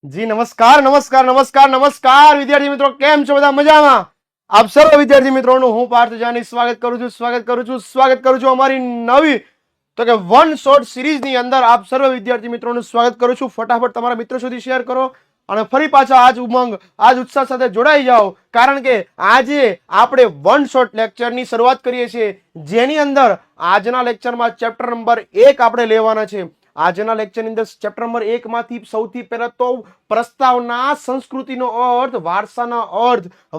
જી નમસ્કાર નમસ્કાર નમસ્કાર નમસ્કાર વિદ્યાર્થી મિત્રો, કેમ છો બધા? મજામાં? આપ સર્વ વિદ્યાર્થી મિત્રોનું હું પાર્થ જાની સ્વાગત કરું છું અમારી નવી તો કે વન શોર્ટ સિરીઝની અંદર આપ સર્વ વિદ્યાર્થી મિત્રોનું સ્વાગત કરું છું. ફટાફટ તમારા મિત્રો સુધી શેર કરો અને ફરી પાછા આજ ઉમંગ આજ ઉત્સાહ સાથે જોડાઈ જાઓ, કારણ કે આજે આપણે વન શોર્ટ લેક્ચરની શરૂઆત કરીએ છીએ, જેની અંદર આજના લેક્ચરમાં ચેપ્ટર નંબર 1 આપણે લેવાના છે. આજના લેક્ચરની અંદર ચેપ્ટર નંબર 1 માંથી સૌથી પહેલા તો પ્રસ્તાવના, સંસ્કૃતિનો અર્થ,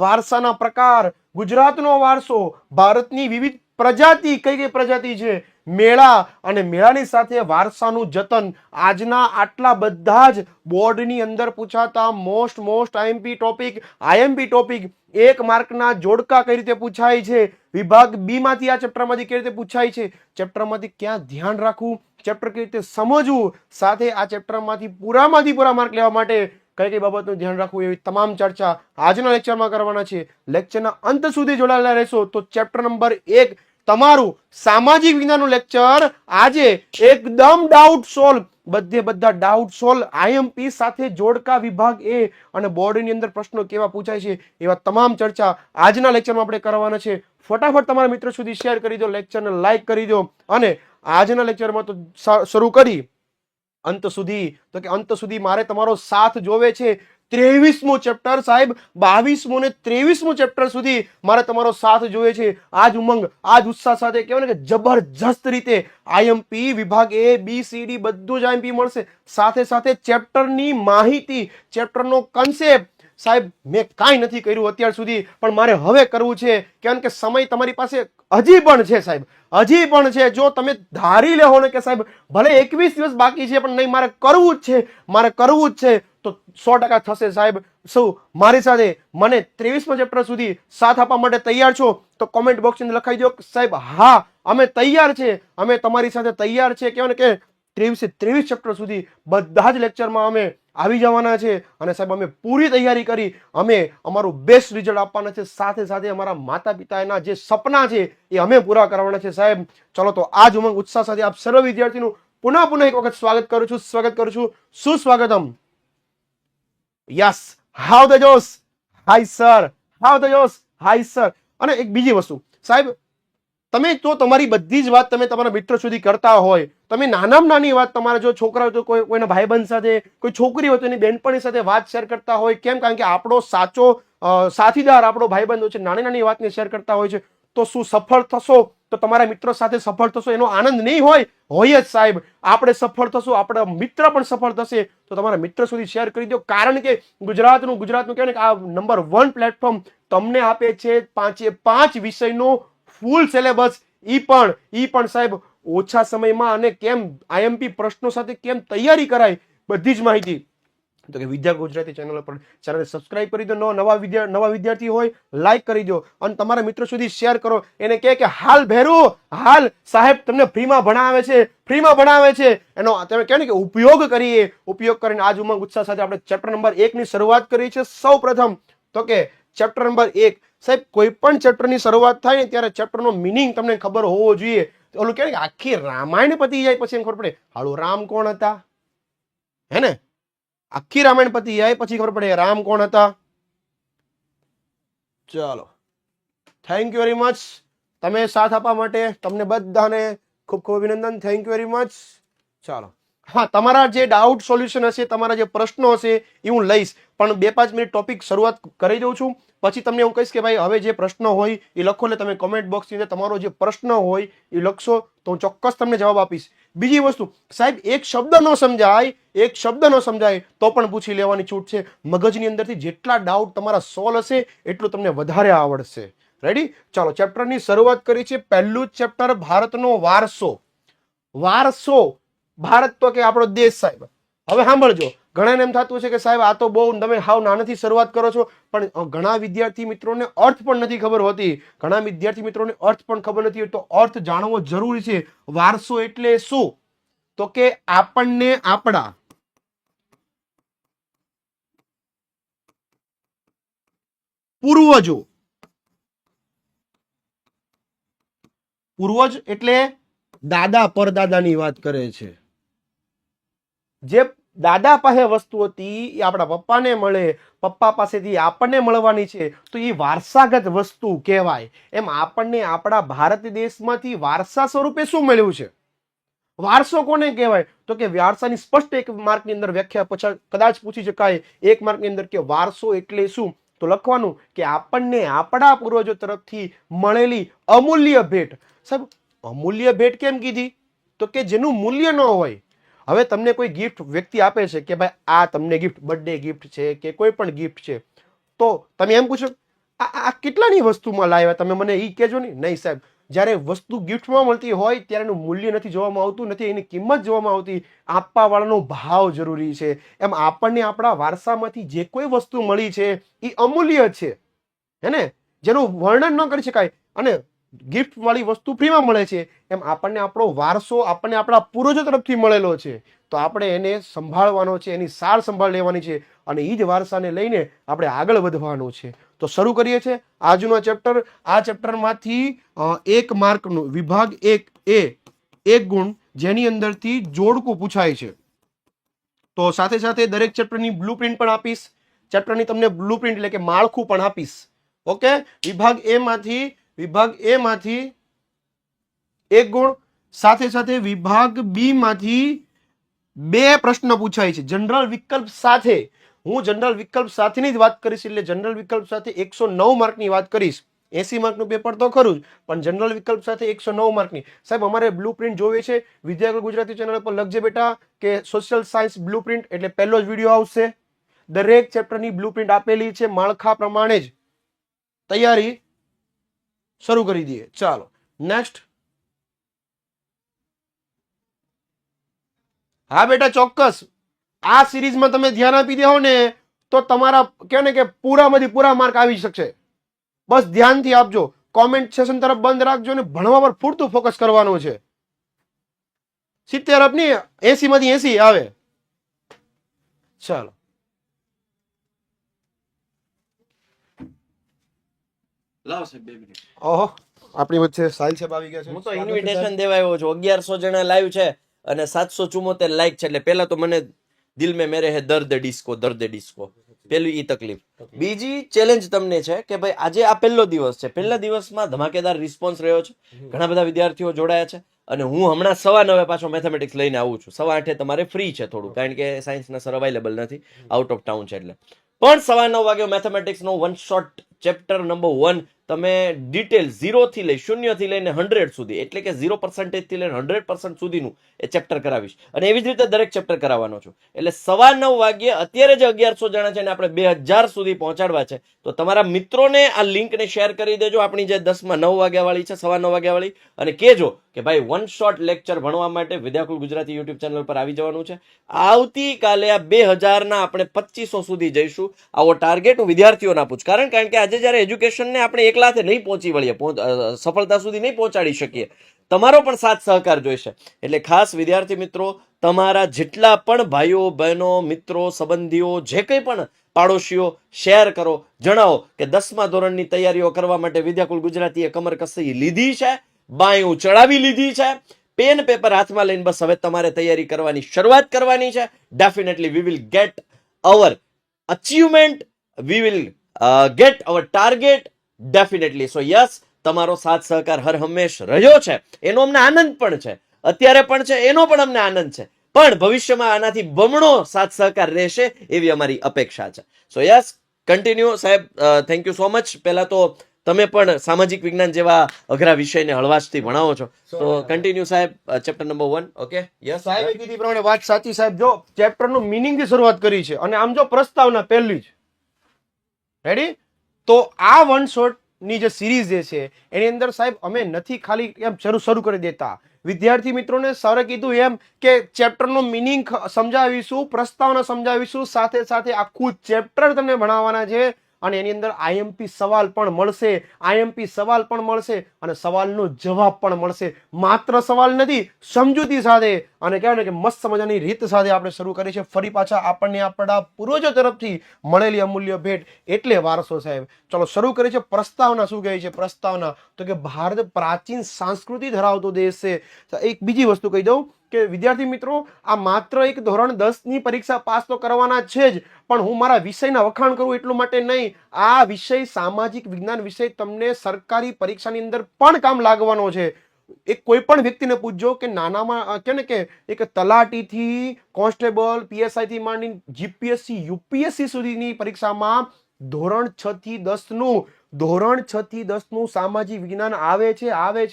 વારસાના પ્રકાર, ગુજરાતનો વારસો, ભારતની વિવિધ પ્રજાતિ, કઈ પ્રજાતિ છે, મેળા અને મેળાની સાથે વારસાનું જતન. આજના આટલા બધા જ બોર્ડની અંદર પૂછાતા મોસ્ટ આઈએમપી ટોપિક, 1 માર્કના જોડકા કઈ રીતે પૂછાય છે, વિભાગ બી માંથી આ ચેપ્ટરમાંથી કઈ રીતે પૂછાય છે, ચેપ્ટરમાંથી ક્યાં ધ્યાન રાખવું, ચેપ્ટર કઈ રીતે સમજવું, સાથે આ ચેપ્ટરમાંથી પૂરા માર્ક લેવા માટે કઈ કઈ બાબતનું ધ્યાન રાખવું, એવી તમામ ચર્ચા આજના લેક્ચરમાં કરવાના છે. લેક્ચરના અંત સુધી જોડાયેલા રહેશો તો ચેપ્ટર નંબર 1 તમારું સામાજિક વિજ્ઞાનનું લેક્ચર આજે એકદમ ડાઉટ સોલ્વ, બધા ડાઉટ સોલ્વ, આઈએમપી સાથે જોડકા, વિભાગ એ અને બોર્ડની અંદર પ્રશ્નો કેવા પૂછાય છે, એવા તમામ ચર્ચા આજના લેક્ચરમાં આપણે કરવાના છે. ફટાફટ તમારા મિત્રો સુધી શેર કરી દો, લેક્ચરને લાઈક કરી દો અને આજના લેક્ચરમાં તો શરૂ કરી અંત સુધી મારે તમારો સાથ જોવે છે. 23મું ચેપ્ટર સાહેબ, 22મું ને 23મું ચેપ્ટર સુધી મારે તમારો સાથ જોઈએ છે. આજ ઉમંગ, આજ ઉત્સાહ સાથે કહેવાય ને કે જબરજસ્ત રીતે આઈએમપી વિભાગ એ બી સી ડી બધું જ આઈએમપી મળશે, સાથે સાથે ચેપ્ટરની માહિતી, ચેપ્ટરનો કન્સેપ્ટ. સાહેબ મેં કાંઈ નથી કર્યું અત્યાર સુધી, પણ મારે હવે કરવું છે, કારણ કે સમય તમારી પાસે હજી પણ છે સાહેબ, હજી પણ છે. જો તમે ધારી લેવો ને કે સાહેબ ભલે 21 દિવસ બાકી છે પણ નહીં, મારે કરવું જ છે, તો 100% થશે સાહેબ. શું મારી સાથે મને 23મા ચેપ્ટર સુધી સાથ આપવા માટે તૈયાર છો? તો કોમેન્ટ બોક્સની અંદર લખાઈ દો સાહેબ હા અમે તૈયાર છે, અમે તમારી સાથે તૈયાર છે. કહેવાય ને કે 23 ચેપ્ટર સુધી બધા જ લેક્ચરમાં અમે આવી જવાના છે અને સાહેબ અમે પૂરી તૈયારી કરી, અમે અમારું બેસ્ટ રિઝલ્ટ આપવાના છે. સાથે સાથે અમારા માતા પિતાના જે સપના છે એ અમે પૂરા કરવાના છે સાહેબ. ચલો તો આજ ઉમંગ ઉત્સાહ સાથે આપ સર્વ વિદ્યાર્થીનું પુનઃ એક વખત સ્વાગત કરું છું. સુસ્વાગતમ. યસ, હાઉ ધ જોશ, હાય સર, હાઉ ધ જોશ, હાય સર. અને એક બીજી વસ્તુ સાહેબ, તમે તો તમારી બધી જ વાત તમે તમારા મિત્ર સુધી કરતા હોય, તમે નાનામાં નાની વાત તમારા જો છોકરા હોય તો કોઈના ભાઈબંધ સાથે, કોઈ છોકરી હોય તો એની બેનપણી સાથે વાત શેર કરતા હોય. કેમ? કારણ કે આપણો સાચો સાથીદાર આપણો ભાઈબંધ હોય છે, નાની નાની વાતને શેર કરતા હોય છે. તો શું સફળ થશો તો તમારા મિત્રો સાથે સફળ થશો, એનો આનંદ નહીં હોય જ સાહેબ. આપણે સફળ થશું, આપણા મિત્ર પણ સફળ થશે, તો તમારા મિત્ર સુધી શેર કરી દો, કારણ કે ગુજરાતનું કહેવાય ને કે આ નંબર 1 પ્લેટફોર્મ તમને આપે છે 5 વિષયનો ફૂલ સિલેબસ. ઈ પણ સાહેબ ઓછા સમયમાં, અને કેમ આઈએમપી પ્રશ્નો સાથે કેમ તૈયારી કરાય, બધી જ માહિતી. તો કે વિદ્યા ગુજરાતી ચેનલ પર ચેનલ સબસ્ક્રાઇબ કરી દો, નવા વિદ્યાર્થી હોય લાઈક કરી દો અને તમારા મિત્રો સુધી શેર કરો. એને કહે કે હાલ ભેરું, હાલ સાહેબ તમને ફ્રીમાં ભણાવે છે, એનો તમે કહે ને કે ઉપયોગ કરીને આજ ઉમંગ ઉત્સાહ સાથે આપણે ચેપ્ટર નંબર 1 ની શરૂઆત કરી છે. સૌ પ્રથમ તો કે ચેપ્ટર નંબર 1 સાહેબ, કોઈ પણ ચેપ્ટરની શરૂઆત થાય ને ત્યારે ચેપ્ટરનો મિનિંગ તમને ખબર હોવો જોઈએ. ઓલું કહે કે આખી રામાયણ પતી જાય પછી ખબર પડે હાલો રામ કોણ હતા, હે ને? આખી રામાયણ પતી જાય પછી ખબર પડે રામ કોણ હતા. ચાલો, થેન્ક યુ વેરી મચ તમે સાથ આપવા માટે, તમને બધાને ખૂબ ખૂબ અભિનંદન. Thank you very much. ચાલો, હા, તમારા જે ડાઉટ સોલ્યુશન હશે, તમારા જે પ્રશ્નો હશે એ હું લઈશ, પણ 2-5 મિનિટ ટોપિક શરૂઆત કરી દઉં છું. પછી તમને હું કહીશ કે ભાઈ હવે જે પ્રશ્ન હોય એ લખો, એટલે તમે કોમેન્ટ બોક્સની અંદર તમારો જે પ્રશ્ન હોય એ લખશો તો હું ચોક્કસ તમને જવાબ આપીશ. બીજી વસ્તુ સાહેબ, એક શબ્દ ન સમજાય તો પણ પૂછી લેવાની છૂટ છે. મગજની અંદરથી જેટલા ડાઉટ તમારા સોલ્વ હશે એટલું તમને વધારે આવડશે. રેડી? ચાલો, ચેપ્ટરની શરૂઆત કરી છે. પહેલું ચેપ્ટર ભારતનો વારસો. ભારત તો કે આપણો દેશ સાહેબ. હવે સાંભળજો, ઘણાને એમ થતું છે કે સાહેબ આ તો બહુ તમે હાવ નાનાથી શરૂઆત કરો છો, પણ ઘણા વિદ્યાર્થી મિત્રોને અર્થ પણ નથી ખબર હોતી. તો અર્થ જાણવો જરૂરી છે. વારસો એટલે શું? તો કે આપણને આપણા પૂર્વજ એટલે દાદા પરદાદાની વાત કરે છે. જે દાદા પાસે વસ્તુ હતી એ આપણા પપ્પાને મળે, પપ્પા પાસેથી આપણને મળવાની છે, તો એ વારસાગત વસ્તુ કહેવાય. એમ આપણને આપણા ભારત દેશમાંથી વારસા સ્વરૂપે શું મળ્યું છે? વારસો કોને કહેવાય? તો કે વારસાની સ્પષ્ટ એક માર્કની અંદર વ્યાખ્યા કદાચ પૂછી શકાય એક માર્કની અંદર કે વારસો એટલે શું, તો લખવાનું કે આપણને આપણા પૂર્વજો તરફથી મળેલી અમૂલ્ય ભેટ. સાહેબ અમૂલ્ય ભેટ કેમ કીધી? તો કે જેનું મૂલ્ય ન હોય. હવે તમને કોઈ ગિફ્ટ વ્યક્તિ આપે છે કે ભાઈ આ તમને ગિફ્ટ, બર્થડે ગિફ્ટ છે કે કોઈ પણ ગિફ્ટ છે, તો તમે એમ પૂછો આ કેટલાની વસ્તુમાં લાવ્યા, તમે મને એ કહેજો નહીં. નહીં સાહેબ, જ્યારે વસ્તુ ગિફ્ટમાં મળતી હોય ત્યારે એનું મૂલ્ય નથી જોવામાં આવતું, નથી એની કિંમત જોવામાં આવતી, આપવાવાળાનો ભાવ જરૂરી છે. એમ આપણને આપણા વારસામાંથી જે કોઈ વસ્તુ મળી છે એ અમૂલ્ય છે, હે ને, જેનું વર્ણન ન કરી શકાય. અને ગિફ્ટ વાળી વસ્તુ ફ્રીમાં મળે છે, એમ આપણને આપણો વારસો આપણને આપણા પૂર્વજો તરફથી મળેલો છે, તો આપણે એને સંભાળવાનો છે, એની સાર સંભાળ લેવાની છે, અને એ જ વારસાને લઈને આપણે આગળ વધવાનું છે. તો શરૂ કરીએ છીએ આજનો ચેપ્ટર. આ ચેપ્ટરમાંથી 1 માર્કનું વિભાગ 1A 1 ગુણ, જેની અંદરથી જોડકું પૂછાય છે. તો સાથે સાથે દરેક ચેપ્ટરની બ્લુપ્રિન્ટ પણ આપીશ, ચેપ્ટરની તમને બ્લુપ્રિન્ટ એટલે કે માળખું પણ આપીશ. ઓકે, વિભાગ A માંથી 1 ગુણ, સાથે સાથે વિભાગ B માંથી 2 પ્રશ્ન પૂછાય છે જનરલ વિકલ્પ સાથે. હું જનરલ વિકલ્પ સાથેની જ વાત કરીશ, એટલે જનરલ વિકલ્પ સાથે 109 માર્કની વાત કરીશ. 80 માર્કનું પેપર તો ખરું જ, પણ જનરલ વિકલ્પ સાથે 109 માર્કની. સાહેબ અમારે બ્લુપ્રિન્ટ જોવે છે, વિદ્યાર્થી ગુજરાતી ચેનલ પર લખજે બેટા કે સોશિયલ સાયન્સ બ્લુપ્રિન્ટ, એટલે પહેલો જ વિડીયો આવશે. દરેક ચેપ્ટરની બ્લુપ્રિન્ટ આપેલી છે, માળખા પ્રમાણે જ તૈયારી શરૂ કરી દઈએ. ચાલો નેક્સ્ટ. હા બેટા ચોક્કસ, આ સિરીઝમાં તમે ધ્યાન આપી દેહો ને તો તમારા કહે ને કે પૂરામાંથી પૂરા માર્ક આવી શકશે. બસ ધ્યાનથી આપજો, કોમેન્ટ સેશન તરફ બંધ રાખજો ને ભણવા પર પૂરતું ફોકસ કરવાનું છે. 70 અપ નહીં, 80 માંથી 80 આવે. ચાલો લાવો સાહેબ 2 મિનિટ. ઓહો, આપણી વચ્ચે સાહિલ સાહેબ આવી ગયા છે. હું તો ઇન્વિટેશન દેવા આવ્યો છું. 1100 જણા લાઈવ છે અને 774 લાઈક છે, એટલે પહેલા તો મને દિલ में मेरे है दर्द डिस्को. પેલી ઈ તકલીફ. બીજી ચેલેન્જ તમને છે કે ભાઈ આજે આ પહેલો દિવસ છે, પહેલા દિવસમાં ધમાકેદાર રિસ્પોન્સ રહ્યો છે, ઘણા બધા વિદ્યાર્થીઓ જોડાયા છે, અને હું હમણાં 9:15 પાછો મેથેમેટિક્સ લઈને આવું છું. 8:15 તમારે ફ્રી છે થોડું, કારણ કે સાયન્સના સર અવેલેબલ નથી, આઉટ ઓફ ટાઉન છે એટલે. પણ 9:15 વાગે મેથેમેટિક્સનો વન શોટ ચેપ્ટર નંબર 1 તમે ડિટેલ 0 થી લઈ 0 થી લઈને 100 સુધી, એટલે કે 0% થી લઈને 100% સુધીનું એ ચેપ્ટર કરાવીશ, અને એવી જ રીતે દરેક ચેપ્ટર કરાવવાનો છું. એટલે 9:15 વાગ્યે અત્યારે જે 1100 જણા છે ને આપણે 2000 સુધી પહોંચાડવા છે, તો તમારા મિત્રોને આ લિંકને શેર કરી દેજો, આપણી જે 10માં 9 વાગ્યા વાળી છે, 9:15 વાગ્યા વાળી, અને કહેજો કે ભાઈ વન શોટ લેક્ચર ભણવા માટે વિદ્યાકુલ ગુજરાતી યુટ્યુબ ચેનલ પર આવી જવાનું છે. આવતીકાલે આ 2000 ના આપણે 2500 સુધી જઈશું. આવો ટાર્ગેટ હું વિદ્યાર્થીઓને આપું છું, કારણ કે આજે જયારે એજ્યુકેશનને આપણે એકલાથે નહીં પહોંચી વળીએ, સફળતા સુધી નહીં પહોંચાડી શકીએ, તમારો પણ સાથ સહકાર જોઈશે. એટલે ખાસ વિદ્યાર્થી મિત્રો, તમારા જેટલા પણ ભાઈઓ બહેનો મિત્રો સંબંધીઓ જે કંઈ પણ પાડોશીઓ શેર કરો, જણાવો કે 10મા ધોરણની તૈયારીઓ કરવા માટે વિદ્યાકુલ ગુજરાતીએ કમર કસી લીધી છે, બાયું ચડાવી લીધી છે, પેન પેપર હાથમાં લઈને બસ હવે તમારે તૈયારી કરવાની શરૂઆત કરવાની છે. Definitely we will get our achievement, we will get our target definitely. So yes, તમારો સાથ સહકાર હર હંમેશ રહ્યો છે, એનો અમને આનંદ પણ છે, અત્યારે પણ છે, એનો પણ અમને આનંદ છે, પણ ભવિષ્યમાં આનાથી બમણો સાથ સહકાર રહેશે એવી અમારી અપેક્ષા છે. સો યસ, કન્ટિન્યુ સાહેબ, થેન્ક યુ સો મચ. પહેલા તો તમે પણ સામાજિક વિજ્ઞાન જેવા અઘરા વિષયને હળવાશથી ભણાવો છો, તો કન્ટિન્યુ સાહેબ, ચેપ્ટર નંબર 1. ઓકે યસ સાહેબ કીધી પ્રમાણે વાત સાચી સાહેબ. જો ચેપ્ટરનું મીનિંગ થી શરૂઆત કરી છે, અને આમ જો પ્રસ્તાવના પહેલી જ રેડી, તો આ વન શોટ ની જે સિરીઝ જે છે એની અંદર સાહેબ અમે નથી ખાલી એમ શરૂ કરી દેતા. વિદ્યાર્થી મિત્રોને સરે કીધું એમ કે ચેપ્ટરનો મિનિંગ સમજાવીશું, પ્રસ્તાવના સમજાવીશું, સાથે સાથે આખું ચેપ્ટર તમને ભણાવવાના છે, અને એની અંદર આઈએમપી સવાલ પણ મળશે, અને સવાલનો જવાબ પણ મળશે. માત્ર સવાલ નથી, સમજૂતી સાથે અને કહેવાય ને કે મસ્ત મજાની રીત સાથે આપણે શરૂ કરી છે ફરી પાછા આપણને આપણા પૂર્વજો તરફથી મળેલી અમૂલ્ય ભેટ એટલે વારસો સાહેબ. ચલો શરૂ કરી છે. પ્રસ્તાવના શું કહે છે? પ્રસ્તાવના તો કે ભારત પ્રાચીન સંસ્કૃતિ ધરાવતો દેશ છે. એક બીજી વસ્તુ કહી દઉં કે વિદ્યાર્થી મિત્રો, આ માત્ર એક ધોરણ 10 ની પરીક્ષા પાસ તો કરવાના છે જ, પણ હું મારા વિષયના વખાણ કરું એટલું માટે નહીં. આ વિષય સામાજિક વિજ્ઞાન વિષય તમને સરકારી પરીક્ષાની અંદર પણ કામ લાગવાનો છે. એક કોઈ પણ વ્યક્તિને પૂછજો કે નાનામાં કે ને કે એક તલાટીથી કોન્સ્ટેબલ, પીએસઆઈ થી માંડીને જીપીએસસી, યુપીએસસી સુધીની પરીક્ષામાં ધોરણ 6 થી 10 નું સામાજિક વિજ્ઞાન આવે છે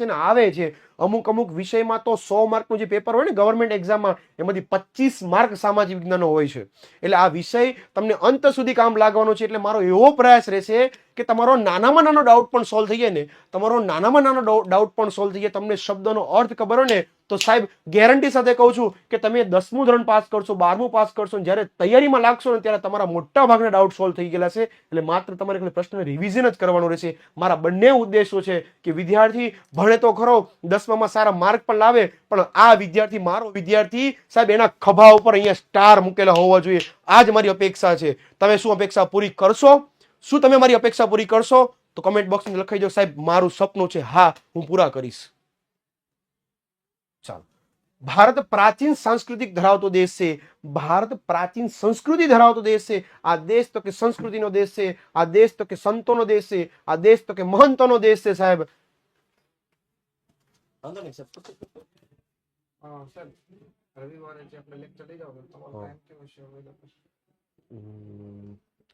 ને આવે છે. અમુક વિષયમાં તો 100 માર્કનું જે પેપર હોય ને ગવર્મેન્ટ એક્ઝામમાં, એમાંથી 25 માર્ક સામાજિક વિજ્ઞાનનો હોય છે. એટલે આ વિષય તમને અંત સુધી કામ લાગવાનો છે. એટલે મારો એવો પ્રયાસ રહેશે કે તમારો નાનામાં નાનો ડાઉટ પણ સોલ્વ થઈ જાય ને, તમારો નાનામાં નાનો ડાઉટ પણ સોલ્વ થઈ જાય, તમને શબ્દનો અર્થ ખબર હોય ને, તો સાહેબ ગેરંટી સાથે કહું છું કે તમે 10મું ધોરણ પાસ કરશો, 12મું પાસ કરશો, જ્યારે તૈયારીમાં લાગશો ને ત્યારે તમારા મોટા ભાગના ડાઉટ સોલ્વ થઈ ગયેલા છે. એટલે માત્ર તમારે ખાલી પ્રશ્ન રિવિઝન જ કરવાનું રહેશે. મારા બંને ઉદ્દેશો છે કે વિદ્યાર્થી ભણે તો ખરો, 10મામાં સારા માર્ક પણ લાવે, પણ આ વિદ્યાર્થી, મારો વિદ્યાર્થી સાહેબ, એના ખભા ઉપર અહીંયા સ્ટાર મૂકેલા હોવા જોઈએ. આ જ મારી અપેક્ષા છે. તમે શું અપેક્ષા પૂરી કરશો? શું તમે મારી અપેક્ષા પૂરી કરશો? તો કમેન્ટ બોક્સમાં લખાઈ દો સાહેબ, મારું સપનું છે, હા હું પૂરા કરીશ. ચાલો. ભારત પ્રાચીન સાંસ્કૃતિક ધરાવતો દેશ છે. ભારત પ્રાચીન સંસ્કૃતિ ધરાવતો દેશ છે. આ દેશ તો કે સંસ્કૃતિનો દેશ છે. આ દેશ તો કે સંતોનો દેશ છે. આ દેશ તો કે મહંતોનો દેશ છે સાહેબ.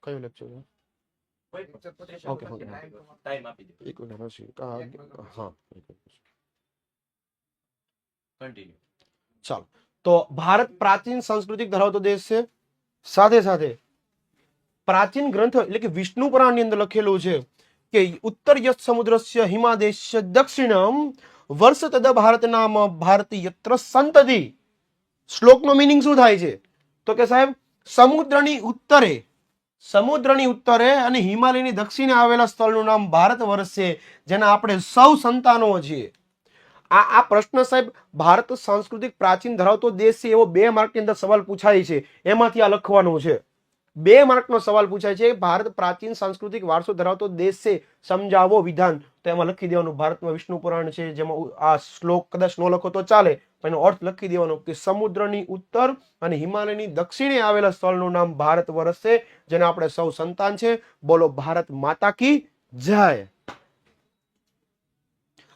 કયો લેક્ચર છે? ઓકે ટાઈમ આપી દો. એક મિનિટ હશે. હા કન્ટિન્યુ. ચાલો. તો ભારત પ્રાચીન સંસ્કૃતિ ધરાવતો દેશ છે. સાથે સાથે પ્રાચીન ગ્રંથ એટલે કે વિષ્ણુ પુરાણની અંદર લખેલું છે કે ઉત્તર યત સમુદ્રસ્ય હિમાદેશ્ય દક્ષિણમ વર્ષ તદ ભારત નામ ભારતી યત્ર સંતતિ. શ્લોકનો મીનિંગ શું થાય છે? તો કે સાહેબ, સમુદ્રની ઉત્તરે અને હિમાલયની દક્ષિણે આવેલા સ્થળનું નામ ભારત વર્ષ છે, જેના આપણે સૌ સંતાનો છીએ. આ પ્રશ્ન સાહેબ, ભારત સાંસ્કૃતિક પ્રાચીન ધરાવતો દેશ છે એવો 2 માર્કની અંદર સવાલ પૂછાય છે. એમાંથી આ લખવાનું છે. 2 માર્કનો સવાલ પૂછાય છે, ભારત પ્રાચીન સાંસ્કૃતિક વારસો ધરાવતો દેશ છે, સમજાવો વિધાન. તો એમાં લખી દેવાનું ભારતમાં વિષ્ણુ પુરાણ છે, જેમાં આ શ્લોક કદાચ ન લખો તો ચાલે, પણ એનો અર્થ લખી દેવાનો કે સમુદ્રની ઉત્તર અને હિમાલયની દક્ષિણે આવેલા સ્થળનું નામ ભારત વર્ષ છે, જેના આપણે સૌ સંતાન છે. બોલો ભારત માતા કી જય.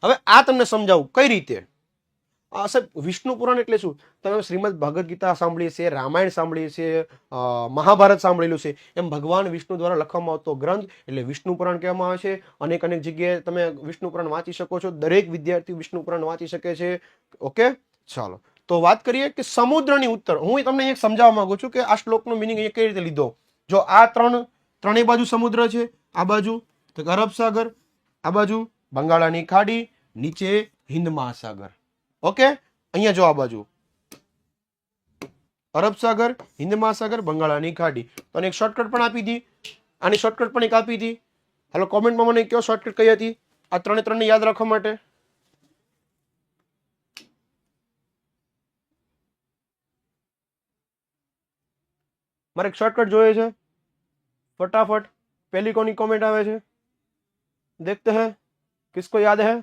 હવે આ તમને સમજાવું કઈ રીતે. સાહેબ, વિષ્ણુ પુરાણ એટલે શું? તમે શ્રીમદ ભગવદ ગીતા સાંભળી છે, રામાયણ સાંભળી છે, મહાભારત સાંભળેલું છે. એમ ભગવાન વિષ્ણુ દ્વારા લખવામાં આવતો ગ્રંથ એટલે વિષ્ણુ પુરાણ કહેવામાં આવે છે. અનેક જગ્યાએ તમે વિષ્ણુ પુરાણ વાંચી શકો છો. દરેક વિદ્યાર્થી વિષ્ણુ પુરાણ વાંચી શકે છે. ઓકે, ચાલો. તો વાત કરીએ કે સમુદ્રની ઉત્તર. હું તમને એક સમજાવવા માંગુ છું કે આ શ્લોકનો મિનિંગ અહીંયા કઈ રીતે લીધો. જો આ ત્રણેય બાજુ સમુદ્ર છે, આ બાજુ તો અરબ સાગર, આ બાજુ બંગાળાની ખાડી, નીચે હિન્દ મહાસાગર. ઓકે, અહીંયા જો આ બાજુ અરબ સાગર, હિન્દ મહાસાગર, બંગાળાની ખાડી. તો એક શોર્ટકટ પણ આપી હતી. આની શોર્ટકટ પણ એક આપી હતી. હાલો કોમેન્ટમાં મને કયો શોર્ટકટ કઈ હતી આ ત્રણને યાદ રાખવા માટે. મારે એક શોર્ટકટ જોઈએ છે फटाफट. पहली कौन कमेंट आवे छे? देखते हैं किसको याद है.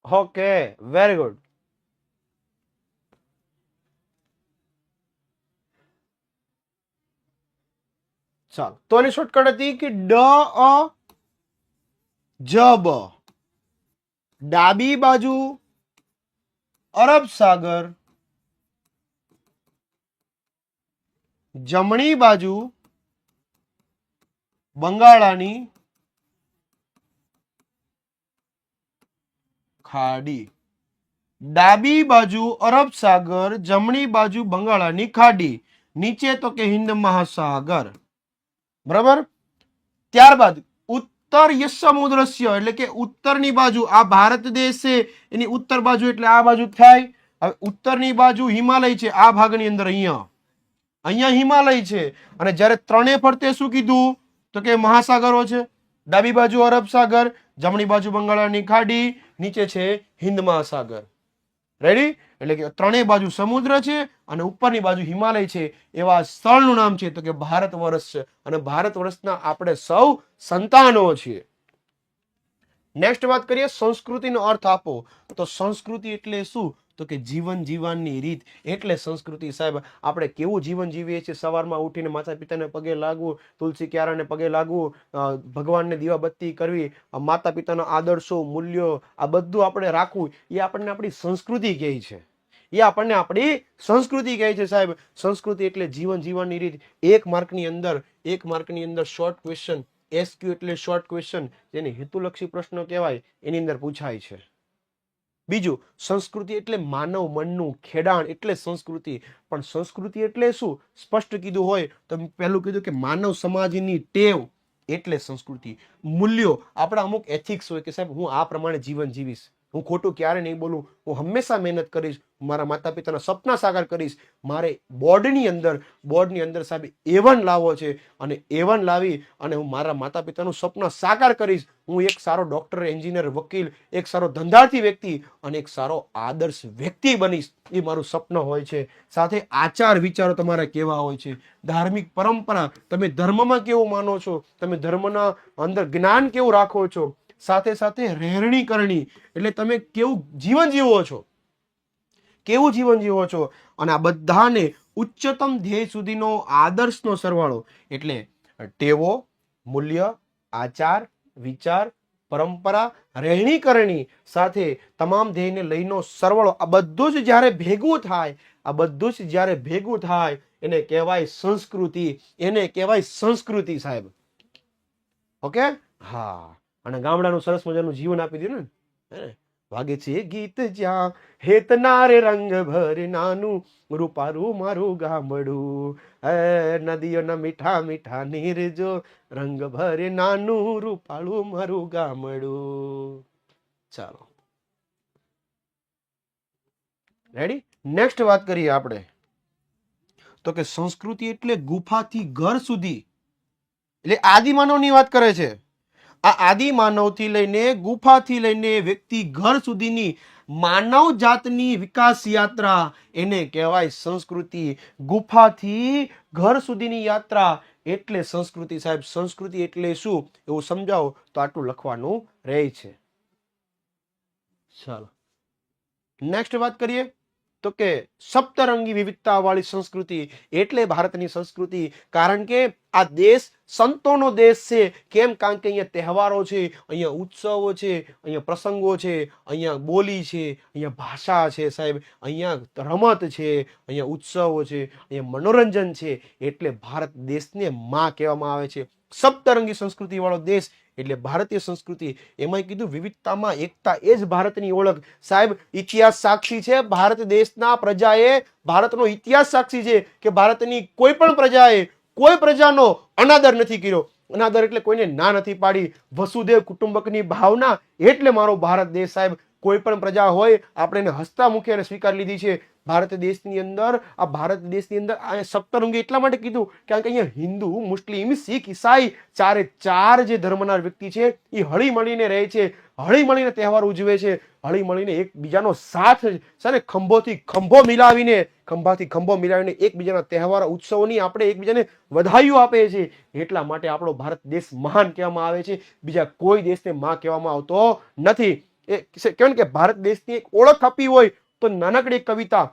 Okay, very good. ચાલો, તો એની શોર્ટકટ હતી કે ડ અ જબ. ડાબી બાજુ અરબ સાગર, જમણી બાજુ બંગાળાની ખાડી. ડાબી બાજુ અરબ સાગર, જમણી બાજુ બંગાળાની ખાડી, નીચે તો કે હિન્દ મહાસાગર. બરાબર. ત્યારબાદ ઉત્તર સમુદ્રસ્ય એટલે કે ઉત્તરની બાજુ, આ ભારત દેશ છે એની ઉત્તર બાજુ એટલે આ બાજુ થાય. હવે ઉત્તરની બાજુ હિમાલય છે, આ ભાગની અંદર અહીંયા અહીંયા હિમાલય છે. અને જ્યારે ત્રણે ફરતે શું કીધું તો કે મહાસાગરો છે. ડાબી બાજુ અરબ સાગર, જમણી બાજુ બંગાળની ખાડી, નીચે છે હિન્દ મહાસાગર. રેડી? એટલે કે ત્રણેય બાજુ સમુદ્ર છે અને ઉપરની બાજુ હિમાલય છે. એવા સ્થળનું નામ છે તો કે ભારત વર્ષ છે. અને ભારત વર્ષના આપણે સૌ સંતાનો છીએ. નેક્સ્ટ વાત કરીએ સંસ્કૃતિનો અર્થ આપો. તો સંસ્કૃતિ એટલે શું? તો કે જીવન જીવવાની રીત. એટલે સંસ્કૃતિ સાહેબ આપણે કેવું જીવન જીવીએ છીએ. સવારમાં ઉઠીને માતા પિતાને પગે લાગવું, તુલસી ક્યારાને પગે લાગવું, ભગવાનને દીવાબત્તી કરવી, માતા પિતાના આદર્શો, મૂલ્યો, આ બધું આપણે રાખવું, એ આપણને આપણી સંસ્કૃતિ કહે છે. એ આપણને આપણી સંસ્કૃતિ કહે છે સાહેબ. સંસ્કૃતિ એટલે જીવન જીવવાની રીત. એક માર્કની અંદર શોર્ટ ક્વેશ્ચન, એસક્યુ એટલે શોર્ટ ક્વેશ્ચન, જેને હેતુલક્ષી પ્રશ્નો કહેવાય, એની અંદર પૂછાય છે. બીજું, સંસ્કૃતિ એટલે માનવ મનનું ખેડાણ એટલે સંસ્કૃતિ. પણ સંસ્કૃતિ એટલે શું? સ્પષ્ટ કીધું હોય તો પહેલું કીધું કે માનવ સમાજની ટેવ એટલે સંસ્કૃતિ. મૂલ્યો, આપણા અમુક એથિક્સ હોય કે સાહેબ હું આ પ્રમાણે જીવન જીવીશ, હું ખોટું ક્યારે નહીં બોલું, હું હંમેશા મહેનત કરીશ, મારા માતા પિતાના સપના સાકાર કરીશ. મારે બોર્ડની અંદર સાહેબ A1 લાવવો છે અને A1 લાવી અને હું મારા માતા પિતાનું સપના સાકાર કરીશ. હું એક સારો ડોક્ટર, એન્જિનિયર, વકીલ, એક સારો ધંધાર્થી વ્યક્તિ અને એક સારો આદર્શ વ્યક્તિ બનીશ. એ મારું સપનું હોય છે. સાથે આચાર વિચારો તમારા કેવા હોય છે, ધાર્મિક પરંપરા, તમે ધર્મમાં કેવું માનો છો, તમે ધર્મના અંદર જ્ઞાન કેવું રાખો છો, સાથે સાથે રહેણી કરણી એટલે તમે કેવું જીવન જીવો છો. અને આ બધાને ઉચ્ચતમ ધ્યેય સુધીનો આદર્શનો સરવાળો એટલે ટેવો, મૂલ્ય, આચાર, વિચાર, પરંપરા, રહેણી કરણી સાથે તમામ ધ્યેયને લઈનો સરવાળો, આ બધું જ જ્યારે ભેગું થાય એને કહેવાય સંસ્કૃતિ સાહેબ. ઓકે? હા. અને ગામડાનું સરસ મજાનું જીવન આપી દીધું ને. વાગે છે ગીત જ્યાં હેતના રે રંગ ભર નાનું, રૂપારું મારું ગામડું, નદીઓના મીઠા મીઠા નીર જો, રંગ ભરે નાનું, રૂપાળું મારું ગામડું. ચાલો રેડી? નેક્સ્ટ વાત કરીએ આપણે તો કે સંસ્કૃતિ એટલે ગુફાથી ઘર સુધી, એટલે આદિમાનવની વાત કરે છે. આ આદિમાનવથી લઈને ગુફાથી લઈને વ્યક્તિ ઘર સુધીની માનવ જાતની વિકાસ યાત્રા એને કહેવાય સંસ્કૃતિ. ગુફાથી ઘર સુધીની યાત્રા એટલે સંસ્કૃતિ સાહેબ. સંસ્કૃતિ એટલે શું એવું સમજાવો તો આટલું લખવાનું રહે છે. ચાલો નેક્સ્ટ વાત કરીએ તો કે સપ્તરંગી વિવિધતા વાળી સંસ્કૃતિ એટલે ભારતની સંસ્કૃતિ. કારણ કે આ દેશ સંતોનો દેશ છે. કેમ? કારણ કે અહીંયા તહેવારો છે, અહીંયા ઉત્સવો છે, અહીંયા પ્રસંગો છે, અહીંયા બોલી છે, અહીંયા ભાષા છે સાહેબ, અહીંયા રમત છે, અહીંયા ઉત્સવો છે, અહીંયા મનોરંજન છે. એટલે ભારત દેશને માં કહેવામાં આવે છે. સપ્તરંગી સંસ્કૃતિ વાળો દેશ એટલે ભારતીય સંસ્કૃતિ. એમાં કીધું વિવિધતામાં એકતા, એ જ ભારતની ઓળખ સાહેબ. ઇતિહાસ સાક્ષી છે ભારત દેશના પ્રજાએ, ભારતનો ઇતિહાસ સાક્ષી છે કે ભારતની કોઈ પણ પ્રજાએ કોઈ પ્રજાનો અનાદર નથી કર્યો. અનાદર એટલે કોઈને ના નથી પાડી. વસુદેવ કુટુંબકની ભાવના એટલે મારો ભારત દેશ સાહેબ. કોઈ પણ પ્રજા હોય આપણે એને હસતા મુખે એને સ્વીકાર લીધી છે. ભારત દેશની અંદર આ સપ્તરંગી એટલા માટે કીધું કારણ કે અહીંયા હિન્દુ, મુસ્લિમ, શીખ, ઈસાઈ ચાર જે ધર્મના વ્યક્તિ છે એ હળી મળીને રહે છે, હળી મળીને તહેવાર ઉજવે છે, હળી મળીને એકબીજાનો સાથ છે, ખંભાથી ખંભો મિલાવીને એકબીજાના તહેવાર ઉત્સવોની આપણે એકબીજાને વધાઈઓ આપે છે. એટલા માટે આપણો ભારત દેશ મહાન કહેવામાં આવે છે. બીજા કોઈ દેશને માં કહેવામાં આવતો નથી. એ કહેવાય કે ભારત દેશની એક ઓળખ આપી હોય તો નાનકડી કવિતા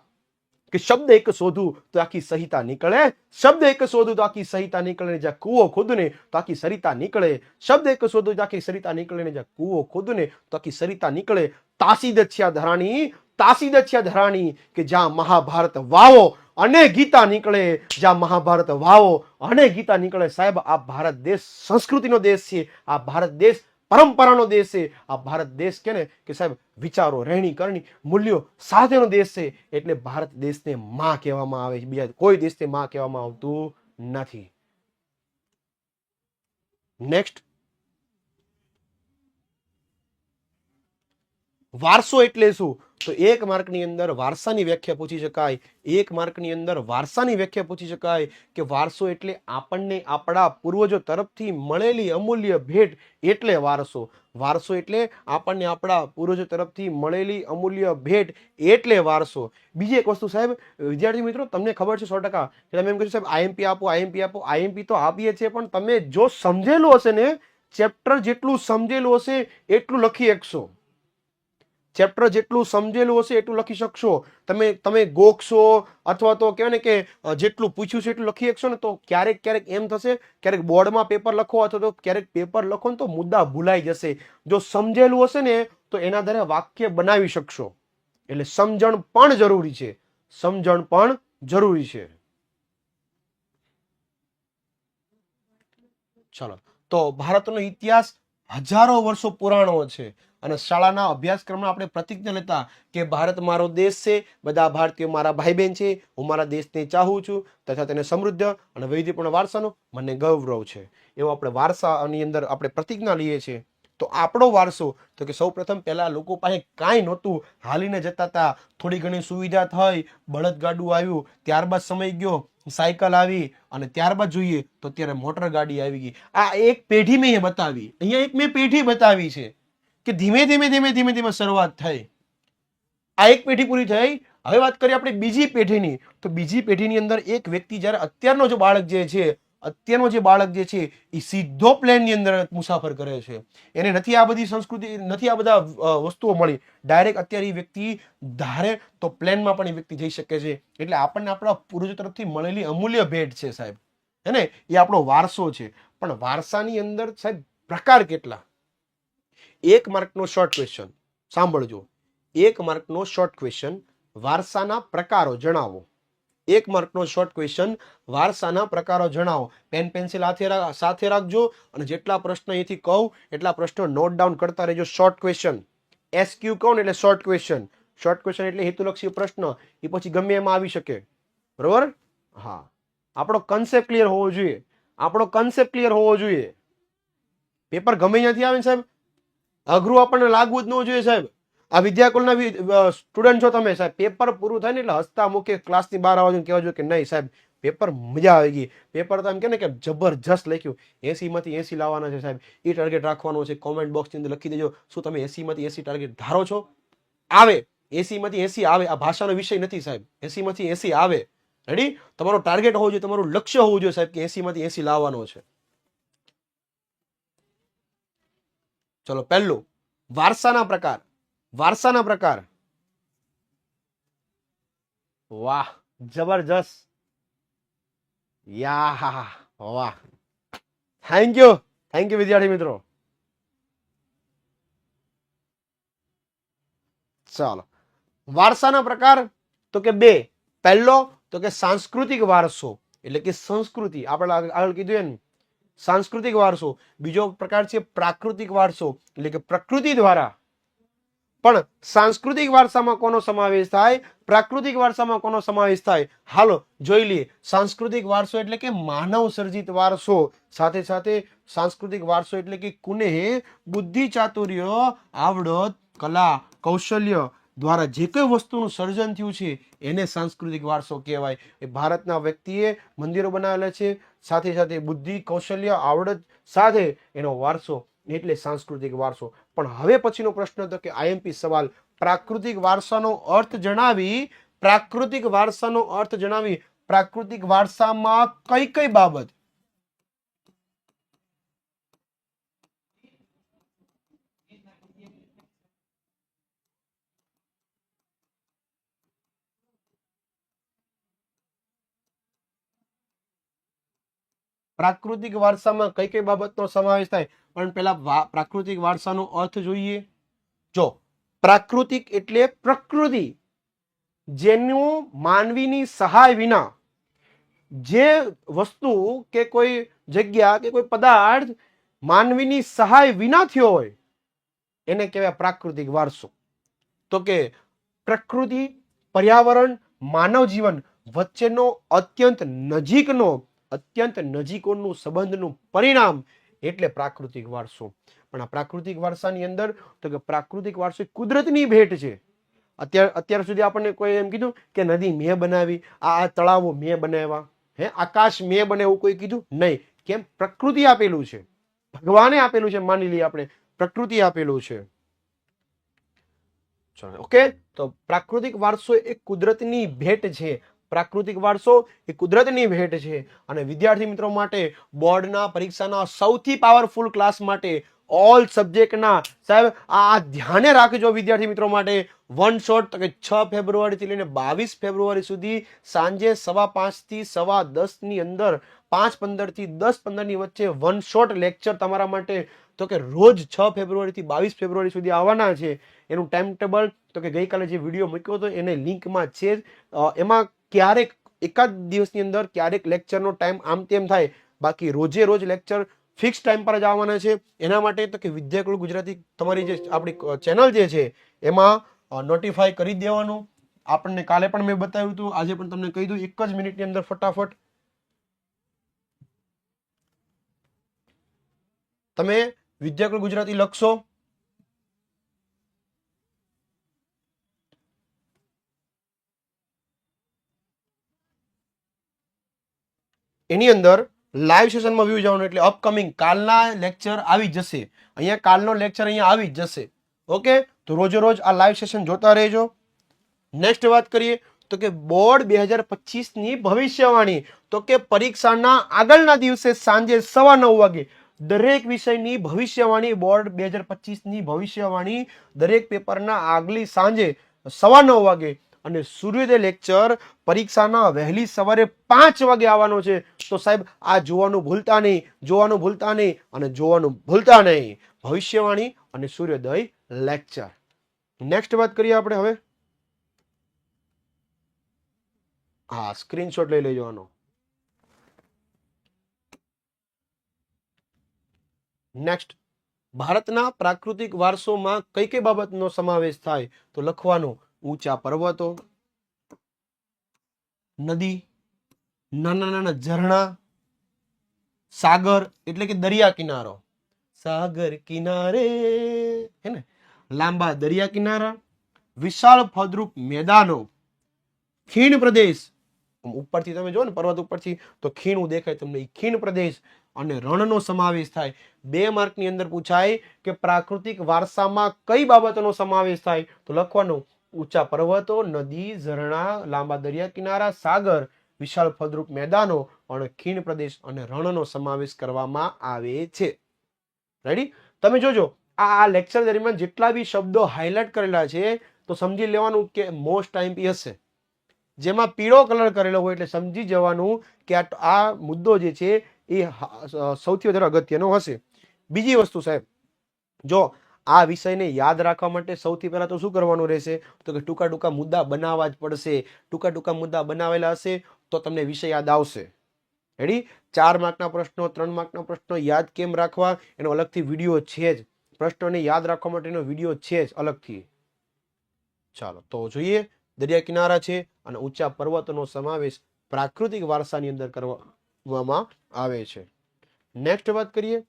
કે શબ્દ એક શોધું તો આખી સંહિતા નીકળે, શબ્દ એક શોધું તો આખી સંહિતા નીકળે, જ્યાં કૂવો ખોદને તો આખી સરિતા નીકળે, શબ્દ એક શોધું તો આખી સરિતા નીકળે, જ્યાં કૂવો ખોદને તો આખી સરિતા નીકળે. તાસીદ છે ધરાણી કે જ્યાં મહાભારત વાવો અને ગીતા નીકળે, જ્યાં મહાભારત વાવો અને ગીતા નીકળે. સાહેબ આ ભારત દેશ સંસ્કૃતિનો દેશ છે. આ ભારત દેશ પરંપરાનો દેશ છે. આ ભારત દેશ કે સાહેબ વિચારો, રહેણી કરણી, મૂલ્યો સાથેનો દેશ છે. એટલે ભારત દેશને માં કહેવામાં આવે છે. બીજા કોઈ દેશને માં કહેવામાં આવતું નથી. નેક્સ્ટ, વારસો એટલે શું? તો 1 માર્કની અંદર વારસાની વ્યાખ્યા પૂછી શકાય. 1 માર્કની અંદર વારસાની વ્યાખ્યા પૂછી શકાય કે વારસો એટલે આપણને આપણા પૂર્વજો તરફથી મળેલી અમૂલ્ય ભેટ એટલે વારસો. વારસો એટલે આપણને આપણા પૂર્વજો તરફથી મળેલી અમૂલ્ય ભેટ એટલે વારસો. બીજી એક વસ્તુ સાહેબ, વિદ્યાર્થી મિત્રો, તમને ખબર છે 100% કે તમે એમ કહેશો સાહેબ આઈએમપી આપો, આઈએમપી આપો. આઈએમપી તો આપીએ છીએ, પણ તમે જો સમજેલું હશે ને, ચેપ્ટર જેટલું સમજેલું હશે એટલું લખી શકશો. ચેપ્ટર જેટલું સમજેલું હશે એટલું લખી શકશો. તમે ગોખશો અથવા તો કહેવાય ને કે જેટલું પૂછ્યું છે એટલું લખી શકશો ને, તો ક્યારેક ક્યારેક એમ થશે, ક્યારેક બોર્ડમાં પેપર લખો અથવા તો ક્યારેક પેપર લખો ને તો મુદ્દા ભૂલાઈ જશે. જો સમજેલું હશે ને તો એના આધારે વાક્ય બનાવી શકશો. એટલે સમજણ પણ જરૂરી છે. સમજણ પણ જરૂરી છે. ચાલો, તો ભારતનો ઇતિહાસ હજારો વર્ષો પુરાણો છે. અને શાળાના અભ્યાસક્રમમાં આપણે પ્રતિજ્ઞા લેતા કે ભારત મારો દેશ છે, બધા ભારતીયો મારા ભાઈ બહેન છે, હું મારા દેશને ચાહું છું તથા તેને સમૃદ્ધ અને વૈવિધ્યપૂર્ણ વારસાનો મને ગૌરવ છે. એવો આપણે વારસાની અંદર આપણે પ્રતિજ્ઞા લઈએ છીએ. તો આપણો વારસો તો કે સૌ પ્રથમ પહેલા લોકો પાસે કાંઈ નહોતું, હાલીને જતા હતા. થોડી ઘણી સુવિધા થઈ, બળદગાડું આવ્યું, ત્યારબાદ સમય ગયો, સાયકલ આવી, અને ત્યારબાદ જોઈએ તો અત્યારે મોટર ગાડી આવી ગઈ. આ એક પેઢી મેં બતાવી, અહીંયા એક મેં પેઢી બતાવી છે કે ધીમે ધીમે શરૂઆત થઈ. આ એક પેઢી પૂરી થઈ. હવે વાત કરીએ આપણે બીજી પેઢીની. તો બીજી પેઢીની અંદર એક વ્યક્તિ જ્યારે અત્યારનો જે બાળક જે છે એ સીધો પ્લેનની અંદર મુસાફર કરે છે. એને નથી આ બધી સંસ્કૃતિ, નથી આ બધા વસ્તુઓ મળી. ડાયરેક્ટ અત્યારે એ વ્યક્તિ ધારે તો પ્લેનમાં પણ એ વ્યક્તિ જઈ શકે છે. એટલે આપણને આપણા પૂર્વજો તરફથી મળેલી અમૂલ્ય ભેટ છે સાહેબ, હે ને, એ આપણો વારસો છે. પણ વારસાની અંદર સાહેબ પ્રકાર કેટલા? 1 માર્કનો શોર્ટ ક્વેશ્ચન સાંભળજો. 1 માર્કનો શોર્ટ ક્વેશ્ચન, વારસાના પ્રકારો જણાવો. 1 માર્કનો શોર્ટ ક્વેશ્ચન, વારસાના પ્રકારો જણાવો. પેન પેન્સિલ સાથે રાખજો અને જેટલા પ્રશ્ન અહીંથી કહું એટલા પ્રશ્નો નોટ ડાઉન કરતા રહેજો. શોર્ટ ક્વેશ્ચન, એસક્યુ કહું એટલે શોર્ટ ક્વેશ્ચન. શોર્ટ ક્વેશ્ચન એટલે હેતુલક્ષી પ્રશ્ન, એ પછી ગમે એમાં આવી શકે. બરોબર? હા, આપણો કન્સેપ્ટ ક્લિયર હોવો જોઈએ. આપણો કન્સેપ્ટ ક્લિયર હોવો જોઈએ. પેપર ગમે ત્યાંથી આવે ને સાહેબ, અઘરું આપણને લાગવું જ ન જોઈએ સાહેબ. આ વિદ્યાકુલના સ્ટુડન્ટ છો તમે સાહેબ, પેપર પૂરું થાય ને એટલે હસતા મુખે ક્લાસની બહાર આવવા કહેવા જોઈએ કે નહીં સાહેબ પેપર મજા આવી ગઈ. પેપર તો એમ કે ને કે જબરજસ્ત લખ્યું, 80માંથી 80 લાવવાના છે સાહેબ, એ ટાર્ગેટ રાખવાનો છે. કોમેન્ટ બોક્સની અંદર લખી દેજો, શું તમે 80માંથી 80 ટાર્ગેટ ધારો છો? આવે 80માંથી 80 આવે. આ ભાષાનો વિષય નથી સાહેબ, 80માંથી 80 આવે. રેડી? તમારો ટાર્ગેટ હોવો જોઈએ, તમારું લક્ષ્ય હોવું જોઈએ સાહેબ કે 80માંથી 80 લાવવાનો છે. ચલો, પહેલું વારસાના પ્રકાર. વારસાના પ્રકાર, વાહ જબરજસ્ત, યા વાહ, થેન્ક યુ વિદ્યાર્થી મિત્રો. ચાલો, વારસાના પ્રકાર તો કે 2. પહેલો તો કે સાંસ્કૃતિક વારસો એટલે કે સંસ્કૃતિ, આપણે આગળ કીધું એમ સાંસ્કૃતિક વારસો. બીજો પ્રકાર છે પ્રાકૃતિક વારસો એટલે કે પ્રકૃતિ દ્વારા. પણ સાંસ્કૃતિક વારસામાં કોનો સમાવેશ થાય, પ્રાકૃતિક વારસામાં કોનો સમાવેશ થાય? હાલો જોઈ લઈએ. સાંસ્કૃતિક વારસો એટલે કે માનવ સર્જિત વારસો. સાથે સાથે સાંસ્કૃતિક વારસો એટલે કે કુને બુદ્ધિ, ચાતુર્ય, આવડત, કલા, કૌશલ્ય દ્વારા જે કોઈ વસ્તુનું સર્જન થયું છે એને સાંસ્કૃતિક વારસો કહેવાય. એ ભારતના વ્યક્તિએ મંદિરો બનાવેલા છે, સાથે સાથે બુદ્ધિ, કૌશલ્ય, આવડત સાથે એનો વારસો એટલે સાંસ્કૃતિક વારસો. પણ હવે પછીનો પ્રશ્ન તો કે આઈએમપી સવાલ, પ્રાકૃતિક વારસાનો અર્થ જણાવી. પ્રાકૃતિક વારસાનો અર્થ જણાવી. પ્રાકૃતિક વારસામાં કઈ કઈ બાબત? પ્રાકૃતિક વારસામાં કઈ કઈ બાબતનો સમાવેશ થાય? પણ પેલા પ્રાકૃતિક વારસાનો અર્થ જોઈએ. જો, પ્રાકૃતિક એટલે પ્રકૃતિ, જેનું માનવીની સહાય વિના જે વસ્તુ કે કોઈ જગ્યા કે કોઈ પદાર્થ માનવીની સહાય વિના થયો હોય એને કહેવાય પ્રાકૃતિક વારસો. તો કે પ્રકૃતિ, પર્યાવરણ, માનવ જીવન વચ્ચેનો અત્યંત નજીકોનું સંબંધનું પરિણામ એટલે પ્રાકૃતિક વારસો. પણ આ પ્રાકૃતિક વારસાની અંદર તો કે પ્રાકૃતિક વારસો એ કુદરતની ભેટ છે. અત્યાર સુધી આપણને કોઈ એમ કીધું કે નદી મેં બનાવી, આ તળાવો મેં બનાવ્યા, આકાશ મેં બને એવું કોઈ કીધું નહીં. કેમ? પ્રકૃતિ આપેલું છે, ભગવાને આપેલું છે. માની લઈએ આપણે પ્રકૃતિ આપેલું છે. ચલો, ઓકે. તો પ્રાકૃતિક વારસો એ કુદરતની ભેટ છે. પ્રાકૃતિક વારસો એ કુદરતની ભેટ છે. અને વિદ્યાર્થી મિત્રો માટે બોર્ડના પરીક્ષાના સૌથી પાવરફુલ ક્લાસ માટે ઓલ સબ્જેક્ટના સાહેબ આ ધ્યાને રાખજો વિદ્યાર્થી મિત્રો માટે. વન શોટ કે 6 ફેબ્રુઆરીથી લઈને 22 ફેબ્રુઆરી સુધી સાંજે 5:15 થી 10:15 ની અંદર 5:15 થી 10:15 ની વચ્ચે વન શોટ લેક્ચર તમારા માટે તો કે રોજ 6 ફેબ્રુઆરીથી 22 ફેબ્રુઆરી સુધી આવવાના છે. એનું ટાઈમ ટેબલ તો કે ગઈકાલે જે વિડીયો મૂક્યો હતો એને લિંકમાં છે. એમાં ક્યારેક એકાદ દિવસની અંદર ક્યારેક લેક્ચરનો ટાઈમ આમ તેમ થાય, બાકી રોજે રોજ લેક્ચર ફિક્સ ટાઈમ પર જ આવવાના છે. એના માટે તો કે વિદ્યાકુલ ગુજરાતી તમારી જે આપણી ચેનલ જે છે એમાં નોટિફાઈ કરી દેવાનું. આપણને કાલે પણ મેં બતાવ્યું હતું, આજે પણ તમને કહી દઉં 1 જ મિનિટની અંદર ફટાફટ તમે વિદ્યાકુલ ગુજરાતી લખશો. એની અંદર લાઈવ સેશનમાં વ્યૂ જવાનું એટલે અપકમિંગ કાલના લેક્ચર આવી જશે. અહીંયા કાલનો લેક્ચર અહીંયા આવી જ જશે. ઓકે, તો રોજે રોજ આ લાઈવ સેશન જોતા રહેજો. નેક્સ્ટ વાત કરીએ તો કે બોર્ડ 2025 ની ભવિષ્યવાણી. તો કે પરીક્ષાના આગળના દિવસે સાંજે 9:15 વાગે દરેક વિષયની ભવિષ્યવાણી, બોર્ડ 2025 ની ભવિષ્યવાણી દરેક પેપરના આગલી સાંજે 9:15 વાગે. અને સૂર્યોદય લેક્ચર પરીક્ષાના વહેલી સવારે 5 વાગે આવવાનો છે. તો સાહેબ આ જોવાનું ભૂલતા નહીં, જોવાનું ભૂલતા નહીં અને જોવાનું ભૂલતા નહીં. ભવિષ્યવાણી અને સૂર્યોદય લેક્ચર. નેક્સ્ટ વાત કરીએ આપણે હવે. હા, સ્ક્રીનશોટ લઈ લેજો આનો. નેક્સ્ટ, ભારતના પ્રાકૃતિક વારસોમાં કઈ કઈ બાબતનો સમાવેશ થાય? તો લખવાનું ઊંચા પર્વતો, નદી, નાના નાના ઝરણા, સાગર એટલે કે દરિયા કિનારો, સાગર કિનારે હે ને, લાંબા દરિયા કિનારા, વિશાળ ફળદ્રુપ મેદાનો, ખીણ પ્રદેશ, ઉપરથી તમે જો ને પર્વત ઉપરથી તો ખીણું દેખાય તમને, ખીણ પ્રદેશ અને રણનો સમાવેશ થાય. 2 માર્કની અંદર પૂછાય કે પ્રાકૃતિક વારસામાં કઈ બાબતોનો સમાવેશ થાય? તો લખવાનું ઊંચા પર્વતો, નદી, ઝરણા, લાંબા દરિયા કિનારા, સાગર, વિશાળ ફળદ્રુપ મેદાનો અને ખીણ પ્રદેશ અને રણનો સમાવેશ કરવામાં આવે છે. રેડી? તમે જોજો આ લેક્ચર દરમિયાન જેટલા બી શબ્દો હાઇલાઇટ કરેલા છે તો સમજી લેવાનું કે મોસ્ટ આઈએમપી હશે. જેમાં પીળો કલર કરેલો હોય એટલે સમજી જવાનું કે આ મુદ્દો જે છે એ સૌથી વધારે અગત્યનો હશે. બીજી વસ્તુ સાહેબ, જો આ વિષયને યાદ રાખવા માટે સૌથી પહેલા તો શું કરવાનું રહેશે? તો કે ટૂંકા મુદ્દા બનાવવા જ પડશે. ટૂંકા મુદ્દા બનાવેલા હશે તો તમને વિષય યાદ આવશે. રેડી? 4 માર્કના પ્રશ્નો, 3 માર્કના પ્રશ્નો યાદ કેમ રાખવા એનો અલગથી વિડીયો છે જ. પ્રશ્નોને યાદ રાખવા માટેનો વિડીયો છે જ અલગથી. ચાલો તો જોઈએ. દરિયા કિનારા છે અને ઊંચા પર્વતોનો સમાવેશ પ્રાકૃતિક વારસાની અંદર કરવામાં આવે છે. નેક્સ્ટ વાત કરીએ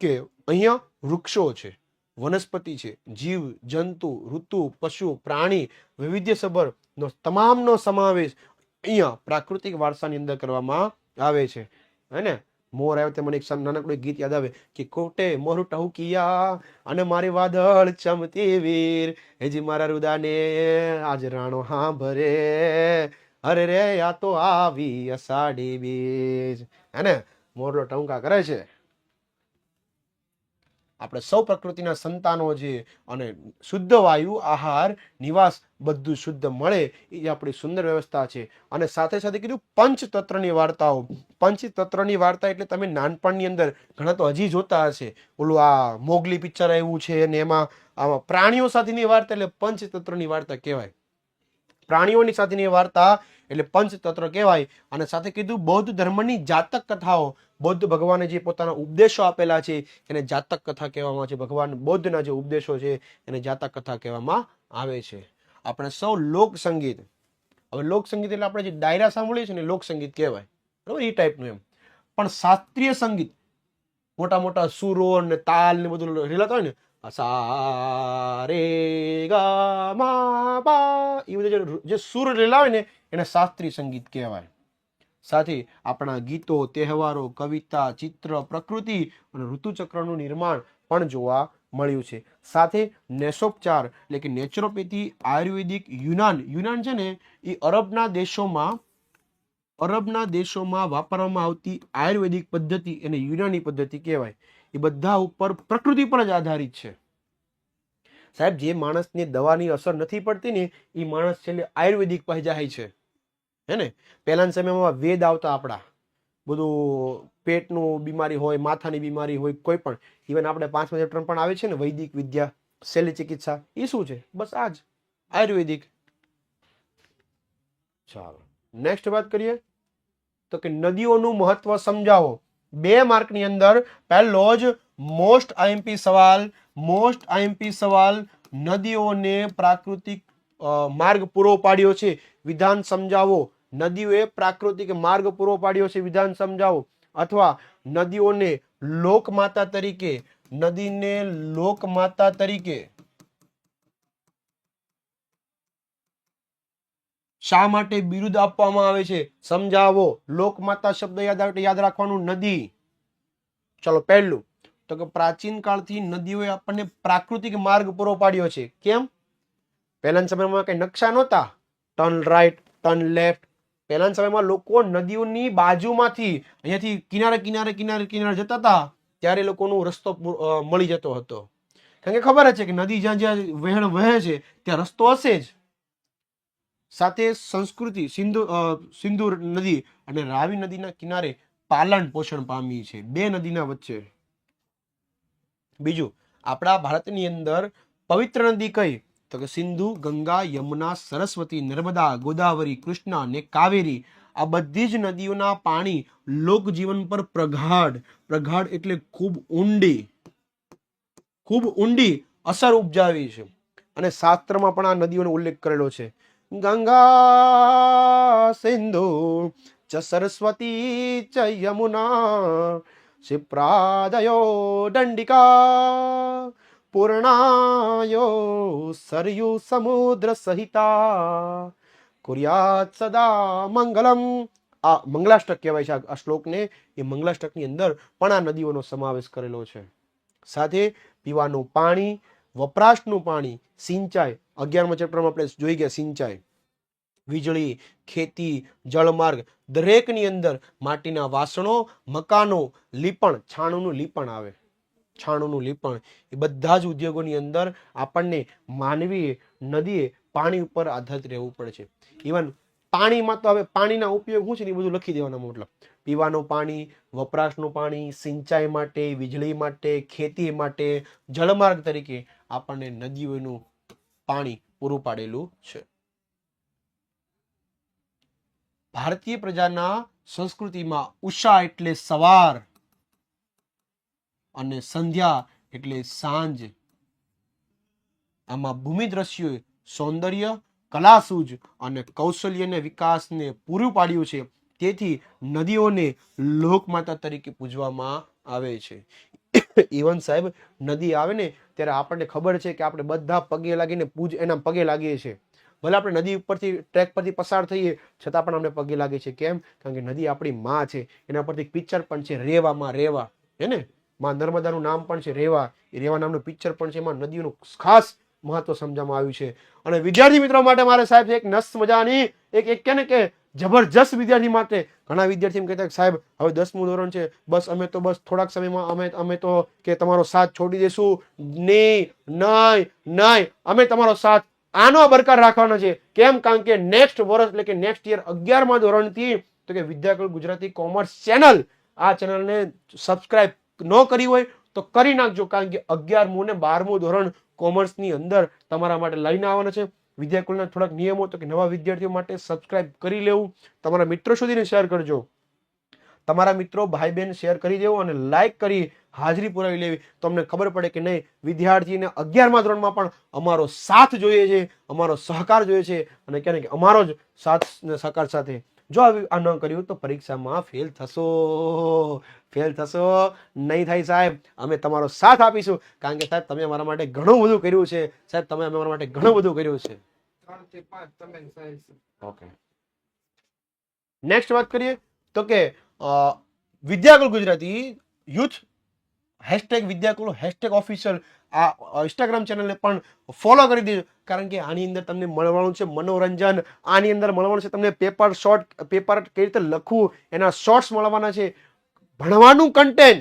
કે અહીંયા વૃક્ષો છે, વનસ્પતિ છે, જીવ જંતુ, ઋતુ, પશુ, પ્રાણી, વૈવિધ્યસભર તમામનો સમાવેશ અહીંયા પ્રાકૃતિક વારસાની અંદર કરવામાં આવે છે. હે ને? મોર આવ્યો તે મને એક નાનકડું ગીત યાદ આવે કે કોટે મોર ટહુકિયા અને મારી વાદળ ચમતી વીર, હેજી મારા રુદાને આજ રાણો હા ભરે, અરે રે આ તો આવી અષાઢી બીજ. હે ને? મોરલો ટહુકા કરે છે. આપણે સૌ પ્રકૃતિના સંતાનો છે અને શુદ્ધ વાયુ, આહાર, નિવાસ બધું શુદ્ધ મળે એ આપણી સુંદર વ્યવસ્થા છે. અને સાથે સાથે કીધું પંચતત્રની વાર્તાઓ. પંચતત્રની વાર્તા એટલે તમે નાનપણની અંદર ઘણા તો હજી જોતા હશે, ઓલું આ મોગલી પિક્ચર આવ્યું છે અને એમાં આમાં પ્રાણીઓ સાથેની વાર્તા એટલે પંચતત્રની વાર્તા કહેવાય. પ્રાણીઓની સાથેની વાર્તા એટલે પંચતંત્ર કહેવાય. અને સાથે કીધું બૌદ્ધ ધર્મની જાતક કથાઓ. બૌદ્ધ ભગવાને જે પોતાના ઉપદેશો આપેલા છે એને જાતક કથા કહેવામાં આવે છે. ભગવાન બૌદ્ધના જે ઉપદેશો છે એને જાતક કથા કહેવામાં આવે છે. આપણે સૌ લોક સંગીત, હવે લોક સંગીત એટલે આપણે જે ડાયરા સાંભળીએ છીએ ને લોક સંગીત કહેવાય, બરાબર? એ ટાઈપનું એમ. પણ શાસ્ત્રીય સંગીત મોટા મોટા સુરો ને તાલ ને બધું રેલાતા હોય ને, સા રે ગા મા પા, એ બધા જે સુર રેલાવે ને એને શાસ્ત્રીય સંગીત કહેવાય. સાથે આપણા ગીતો, તહેવારો, કવિતા, ચિત્ર, પ્રકૃતિ અને ઋતુચક્રનું નિર્માણ પણ જોવા મળ્યું છે. સાથે નેશોપચાર એટલે કે નેચરોપેથી, આયુર્વેદિક, યુનાન છે ને એ અરબના દેશોમાં વાપરવામાં આવતી આયુર્વેદિક પદ્ધતિ એને યુનાની પદ્ધતિ કહેવાય. એ બધા ઉપર પ્રકૃતિ પર જ આધારિત છે. સાહેબ, જે માણસને દવાની અસર નથી પડતી ને એ માણસ છેલ્લે આયુર્વેદિક પાસે જાય છે. હે ને, પહેલાના સમયમાં વેદ આવતા, આપણા બધું પેટનું બીમારી હોય, માથાની બીમારી હોય, કોઈ પણ, ઇવન આપણે 5મા ચેપ્ટર પણ આવે છે ને વૈદિક વિદ્યા, શલ્ય ચિકિત્સા, એ શું છે? બસ આ જ આયુર્વેદિક. ચાલો નેક્સ્ટ વાત કરીએ તો કે નદીઓનું મહત્વ સમજાવો. 2 માર્કની અંદર પહેલો જ મોસ્ટ આઈએમપી સવાલ, નદીઓને પ્રાકૃતિક માર્ગ પૂરો પાડ્યો છે, વિધાન સમજાવો. નદીઓએ પ્રાકૃતિક માર્ગ પૂરો પાડ્યો છે, વિધાન સમજાવો. અથવા નદીઓને લોકમાતા તરીકે શા માટે બિરુદ આપવામાં આવે છે? સમજાવો. લોકમાતા શબ્દ યાદ રાખવાનું, નદી. ચલો પહેલું તો કે પ્રાચીન કાળથી નદીઓએ આપણને પ્રાકૃતિક માર્ગ પૂરો પાડ્યો છે. કેમ? પહેલાના સમયમાં કઈ નકશા નહોતા, ટર્ન રાઈટ, ટર્ન લેફ્ટ. પહેલાના સમયમાં લોકો નદીઓની બાજુમાંથી અહીંયાથી કિનારે જતા હતા, ત્યારે લોકોનો રસ્તો મળી જતો હતો. કારણ કે ખબર જ છે કે નદી જ્યાં જ્યાં વહેણ વહે છે ત્યાં રસ્તો હશે જ. સાથે સંસ્કૃતિ, સિંધુ નદી અને રાવી નદીના કિનારે પાલન પોષણ પામી છે, 2 નદીના વચ્ચે. બીજું, આપણા ભારતની અંદર પવિત્ર નદી કઈ? તો કે સિંધુ, ગંગા, યમુના, સરસ્વતી, નર્મદા, ગોદાવરી, કૃષ્ણા અને કાવેરી. આ બધી જ નદીઓના પાણી લોકજીવન પર પ્રગાઢ એટલે ખૂબ ઊંડી અસર ઉપજાવી છે. અને શાસ્ત્રમાં પણ આ નદીઓનો ઉલ્લેખ કરેલો છે. ગંગા સિંધુ ચ સરસ્વતી ચ યમુના ક્ષિપ્રાદયો દંડિકા પૂર્ણાયો સરયુ સમુદ્ર સહિતા કુર્યાત સદા મંગલમ. આ મંગલાષ્ટક કહેવાય છે આ શ્લોકને. એ મંગલાષ્ટકની અંદર પણ આ નદીઓનો સમાવેશ કરેલો છે. સાથે પીવાનું પાણી, વપરાશનું પાણી, સિંચાઈ, 11મા ચેપ્ટરમાં આપણે જોઈ ગયા સિંચાઈ, વીજળી, ખેતી, જળમાર્ગ, દરેકની અંદર માટીના વાસણો, મકાનો, લીપણ, છાણુંનું લીપણ આવે, એ બધા જ ઉદ્યોગોની અંદર આપણને માનવીએ, નદીએ પાણી ઉપર આધારિત રહેવું પડે છે. ઇવન પાણીમાં તો હવે પાણીના ઉપયોગ શું છે ને એ બધું લખી દેવાનો મતલબ. પીવાનું પાણી, વપરાશનું પાણી, સિંચાઈ માટે, વીજળી માટે, ખેતી માટે, જળમાર્ગ તરીકે આપણને નદીઓનું પાણી પૂરું પાડેલું છે. ભારતીય પ્રજાના સંસ્કૃતિમાં ઉષા એટલે સવાર અને સંધ્યા એટલે સાંજ. આમાં ભૂમિ દ્રશ્યો સૌંદર્ય, કલાસૂઝ અને કૌશલ્યને વિકાસને પૂરું પાડ્યું છે. તેથી નદીઓને લોકમાતા તરીકે પૂજવામાં આવે છે. ઇવન સાહેબ, નદી આવે ને ત્યારે આપણને ખબર છે કે આપણે બધા પગે લાગીને એના પગે લાગીએ છીએ. ભલે આપણે નદી ઉપરથી ટ્રેક પરથી પસાર થઈએ છતાં પણ આપણે પગે લાગે છે. કેમ? કારણ કે નદી આપણી માં છે. એના પરથી પિક્ચર પણ છે, રેવા, હે ને, માં નર્મદાનું નામ પણ છે રેવા. એ રેવા નામનું પિક્ચર પણ છે. એમાં નદીઓનું ખાસ મહત્વ સમજવામાં આવ્યું છે. અને વિદ્યાર્થી મિત્રો માટે મારે સાહેબ એક નસ મજાની એક કે ને કે જબરજસ્ત વિદ્યાર્થી માટે ઘણા વિદ્યાર્થી એમ કહેતા કે સાહેબ હવે 10મું ધોરણ છે, બસ અમે તો બસ થોડાક સમયમાં અમે તો કે તમારો સાથ છોડી દેશું. નહીં, અમે તમારો સાથ આનો બરકરાર રાખવાનો છે. કેમ? કારણ કે નેક્સ્ટ વર્ષ એટલે કે નેક્સ્ટ યર 11મા ધોરણથી તો કે વિદ્યાકુલ ગુજરાતી કોમર્સ ચેનલ, આ ચેનલને સબસ્ક્રાઇબ ન કરી હોય તો કરી નાખજો. કારણ કે 11મું ને 12મું ધોરણ કોમર્સની અંદર તમારા માટે લઈને આવવાના છે. વિદ્યાકુલના થોડાક નિયમો તો કે નવા વિદ્યાર્થીઓ માટે સબસ્ક્રાઇબ કરી લેવું, તમારા મિત્રો સુધીને શેર કરજો, તમારા મિત્રો ભાઈ બહેન શેર કરી દેવો અને લાઈક કરી હાજરી પુરાવી લેવી. તો અમને ખબર પડે કે નહીં, વિદ્યાર્થીને 11મા ધોરણમાં પણ અમારો સાથ જોઈએ છે, અમારો સહકાર જોઈએ છે. અને ક્યારે કે અમારો જ સાથ સહકાર સાથે જો આ ન કર્યું તો પરીક્ષામાં ફેલ થશો નહીં થાય સાહેબ. અમે તમારો સાથ આપીશું, કારણ કે સાહેબ તમે અમારા માટે ઘણું બધું કર્યું છે. સાહેબ તમે અમારા માટે ઘણું બધું કર્યું છે. 3 થી 5 તમે સાહેબ. ઓકે, નેક્સ્ટ વાત કરીએ તો કે વિદ્યાકુલ ગુજરાતી યુથ #વિદ્યાકુલ #ઓફિશિયલ આ ઇન્સ્ટાગ્રામ ચેનલને પણ ફોલો કરી દેજો, કારણ કે આની અંદર તમને મળવાનું છે મનોરંજન, આની અંદર મળવાનું છે તમને પેપર કઈ રીતે લખવું એના શોર્ટ્સ મળવાના છે, ભણવાનું કન્ટેન્ટ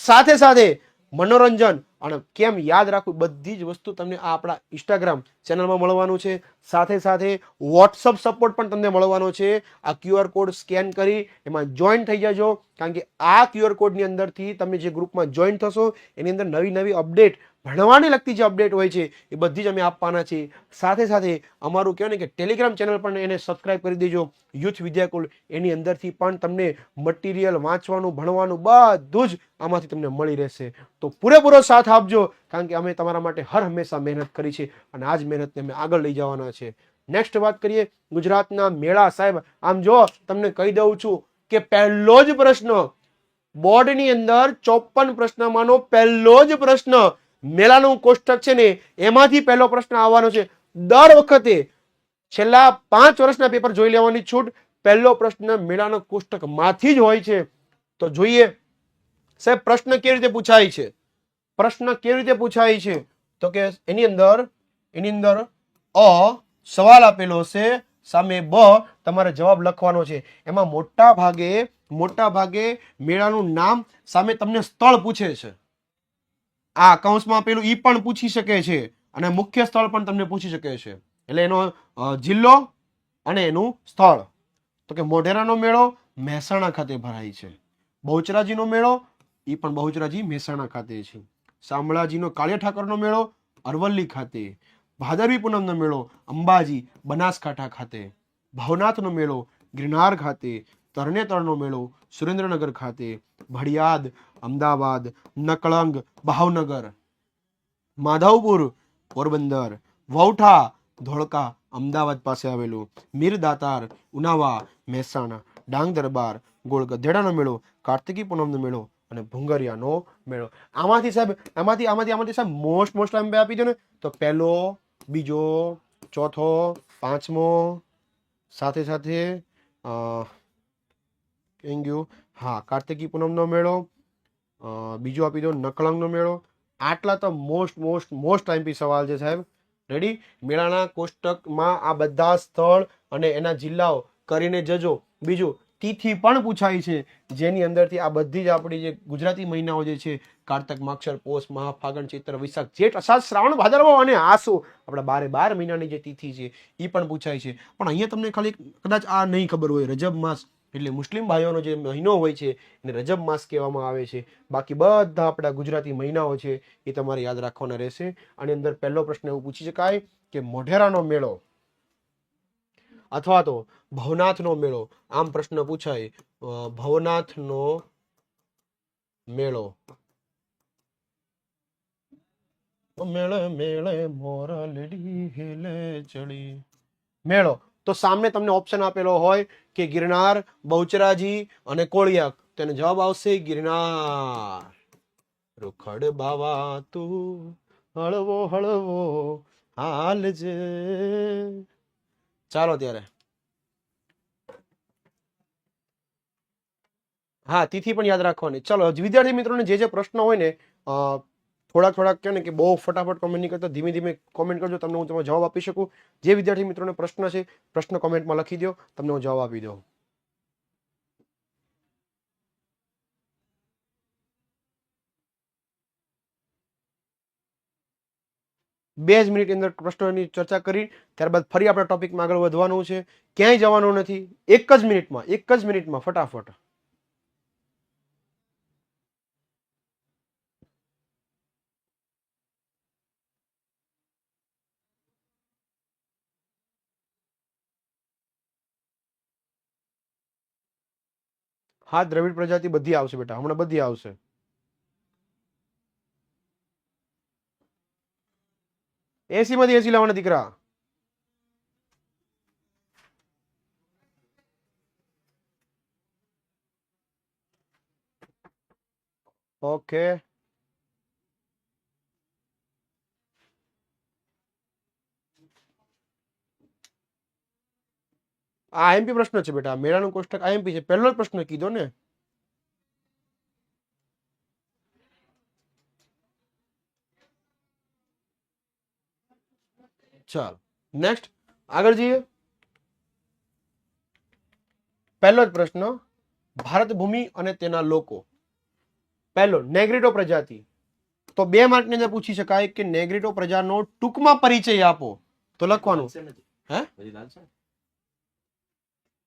સાથે સાથે મનોરંજન અને કેમ યાદ રાખવું બધી જ વસ્તુ તમને આ આપણા ઇન્સ્ટાગ્રામ ચેનલમાં મળવાનું છે. સાથે સાથે વોટ્સઅપ સપોર્ટ પણ તમને મળવાનો છે. આ QR કોડ સ્કેન કરી એમાં જોઈન થઈ જજો, કારણ કે આ QR કોડની અંદરથી તમે જે ગ્રુપમાં જોઈન થશો એની અંદર નવી અપડેટ, ભણવાની લગતી જે અપડેટ હોય છે એ બધી જ અમે આપવાના છે. સાથે સાથે અમારું કહેવાય ને કે ટેલિગ્રામ ચેનલ પણ એને સબસ્ક્રાઇબ કરી દેજો, યુથ વિદ્યાકુલ. એની અંદરથી પણ તમને મટીરિયલ વાંચવાનું, ભણવાનું બધું જ આમાંથી તમને મળી રહેશે. તો પૂરેપૂરો સાથ આપજો, કારણ કે અમે તમારા માટે હર હંમેશા મહેનત કરી છે અને આ જ મહેનતને અમે આગળ લઈ જવાના છે. નેક્સ્ટ વાત કરીએ ગુજરાતના મેળા. સાહેબ આમ જો તમને કહી દઉં છું કે પહેલો જ પ્રશ્ન બોર્ડની અંદર 54 પ્રશ્નમાંનો પહેલો જ પ્રશ્ન મેળાનું કોષ્ટક છે ને એમાંથી પહેલો પ્રશ્ન આવવાનો છે. દર વખતે છેલ્લા 5 વર્ષના પેપર જોઈ લેવાની છૂટ, પહેલો પ્રશ્ન મેળાના કોષ્ટકમાંથી જ હોય છે. તો જોઈએ સાહેબ પ્રશ્ન કેવી રીતે પૂછાય છે. તો કે એની અંદર અ સવાલ આપેલો છે, સામે બ તમારે જવાબ લખવાનો છે. એમાં મોટા ભાગે મેળાનું નામ સામે તમને સ્થળ પૂછે છે. આ કૌંસમાં આપેલું ઈ પણ પૂછી શકે છે અને મુખ્ય સ્થળ પણ તમને પૂછી શકે છે, એટલે એનો જિલ્લો અને એનું સ્થળ. તો કે મોઢેરાનો મેળો મહેસાણા ખાતે ભરાય છે. બહુચરાજીનો મેળો એ પણ બહુચરાજી મહેસાણા ખાતે છે. શામળાજીનો કાળિયા ઠાકરનો મેળો અરવલ્લી ખાતે. ભાદરવી પૂનમનો મેળો અંબાજી બનાસકાંઠા ખાતે. ભવનાથનો મેળો ગિરનાર ખાતે. તરણેતરનો મેળો સુરેન્દ્રનગર ખાતે. ભડિયાદ અમદાવાદ. નકળંગ ભાવનગર. માધવપુર પોરબંદર. વૌઠા ધોળકા અમદાવાદ પાસે આવેલું. મીર દાતાર ઉનાવા મહેસાણા. ડાંગ દરબાર ગોળ ગધેડાનો મેળો કાર્તિકી પૂનમનો મેળો અને ભુંગરિયાનો મેળો. આમાંથી સાહેબ મોસ્ટ ટાઈમ આપી દો ને તો પહેલો, બીજો, ચોથો, પાંચમો, સાથે કઈ ગયું, હા કાર્તિકી પૂનમનો મેળો, બીજો આપી દો નકળંગનો મેળો. આટલા તો મોસ્ટ ટાઈમ સવાલ છે સાહેબ. રેડી. મેળાના કોષ્ટકમાં આ બધા સ્થળ અને એના જિલ્લાઓ કરીને જજો. બીજું તિથિ પણ પૂછાય છે, જેની અંદરથી આ બધી જ આપણી જે ગુજરાતી મહિનાઓ જે છે કારતક, માગશર, પોષ, મહા, ફાગણ, ચૈત્ર, વૈશાખ, જેઠ, અષાઢ, શ્રાવણ, ભાદરવો અને આસો, આપણા 12 મહિનાની જે તિથિ છે એ પણ પૂછાય છે. પણ અહીંયા તમને ખાલી કદાચ આ નહીં ખબર હોય, રજબ માસ એટલે મુસ્લિમ ભાઈઓનો જે મહિનો હોય છે એને રજબ માસ કહેવામાં આવે છે. બાકી બધા આપણા ગુજરાતી મહિનાઓ છે એ તમારે યાદ રાખવાના રહેશે. આની અંદર પહેલો પ્રશ્ન એવું પૂછી શકાય કે મોઢેરાનો મેળો અથવા તો ભવનાથનો મેળો. આમ પ્રશ્ન પૂછાય, ભવનાથનો મેળો. મેળે મોરલડી हिले ચડી મેળો. તો સામે તમને ઓપ્શન આપેલો હોય કે ગિરનાર, બહુચરાજી અને કોળિયાક. તેનો જવાબ આવશે ગિરનાર. રૂખડ બાવા તું હળવો હાલજે. ચાલો ત્યારે, હા તિથિ પણ યાદ રાખવાની. ચલો વિદ્યાર્થી મિત્રોને જે પ્રશ્ન હોય ને થોડાક કહે ને કે બહુ ફટાફટ કોમેન્ટ નહીં કરતા, ધીમે કોમેન્ટ કરજો, તમને હું તમારો જવાબ આપી શકું. જે વિદ્યાર્થી મિત્રોને પ્રશ્ન છે પ્રશ્ન કોમેન્ટમાં લખી દો, તમને હું જવાબ આપી દઉં. બે જ મિનિટની અંદર પ્રશ્નોની ચર્ચા કરી ત્યારબાદ ફરી આપણા ટોપિકમાં આગળ વધવાનું છે. ક્યાંય જવાનું નથી. એક જ મિનિટમાં ફટાફટ. હા દ્રવિડ પ્રજાતિ બધી આવશે બેટા, હમણાં બધી આવશે. માંથી 80 લાવવાના દીકરા. ઓકે, આ આઈએમપી પ્રશ્ન છે બેટા, મેળાનું કોષ્ટક આઈએમપી છે, પહેલો જ પ્રશ્ન કીધો ને. ચાલો નેક્સ્ટ આગળ જઈએ. પહેલો જ પ્રશ્ન, ભારત ભૂમિ અને તેના લોકો. પહેલો, નેગ્રીટો પ્રજાતિ. તો 2 માર્કની અંદર પૂછી શકાય કે નેગ્રીટો પ્રજાનો ટૂંકમાં પરિચય આપો. તો લખવાનું હે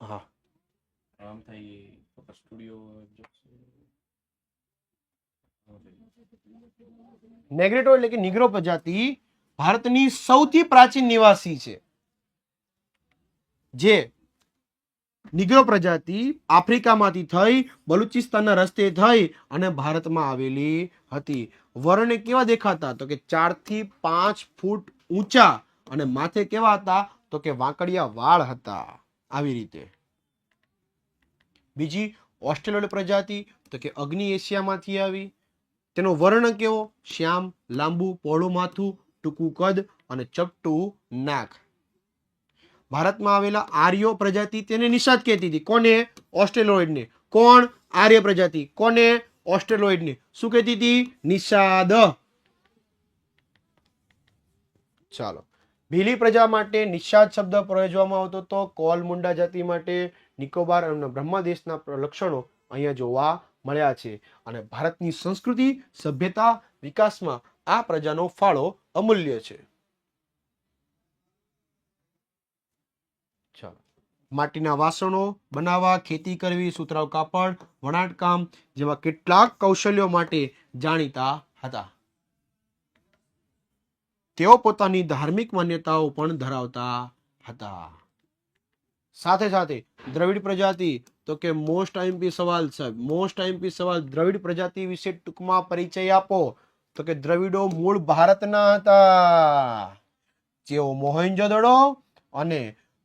હા નેગ્રીટો એટલે કે નિગ્રો પ્રજાતિ ભારતની સૌથી પ્રાચીન નિવાસી છે. જે નિગ્રો પ્રજાતિ આફ્રિકામાંથી થઈ બલુચિસ્તાનના રસ્તે થઈ અને ભારતમાં આવેલી હતી. વર્ણ કેવા દેખાતા? તો કે 4 થી 5 ફૂટ ઊંચા અને માથે કેવા હતા? તો કે વાંકડિયા વાળ હતા. આવી રીતે. બીજી ઓસ્ટ્રેલિયન પ્રજાતિ તો કે અગ્નિ એશિયામાંથી આવી. તેનો વર્ણ કેવો? શ્યામ, લાંબુ પહોળું માથું, ટૂંકું કદ અને ચપટું નાક. ભારતમાં આવેલા આર્યો પ્રજાતિ તેને નિષાદ કહેતી હતી. કોને? ઓસ્ટ્રેલોઇડને. કોણ? આર્ય પ્રજાતિ. કોને? ઓસ્ટ્રેલોઇડને. શું કહેતી હતી? નિષાદ. ચાલો, ભીલી પ્રજા માટે નિષાદ શબ્દ પ્રયોજવામાં આવતો તો કોલમુંડા જાતિ માટે નિકોબાર અને બ્રહ્મદેશના લક્ષણો અહીંયા જોવા મળ્યા છે. અને ભારતની સંસ્કૃતિ સભ્યતા વિકાસમાં આ પ્રજાનો ફાળો અમૂલ્ય છે. ચાલો, માટીના વાસણો બનાવવા, ખેતી કરવી, સુતરાઉ કાપડ, વણાટકામ જેવા કેટલાક કૌશલ્યો માટે જાણીતા હતા. તેઓ પોતાની ધાર્મિક માન્યતાઓ પણ ધરાવતા હતા. સાથે સાથે દ્રવિડ પ્રજાતિ તો કે મોસ્ટ આઈએમપી સવાલ સાહેબ, મોસ્ટ આઈએમપી સવાલ. દ્રવિડ પ્રજાતિ વિશે ટૂંકમાં પરિચય આપો. તો કે દ્રવિડો મૂળ ભારતના હતા. જેઓ મોહેન્જોદડો અને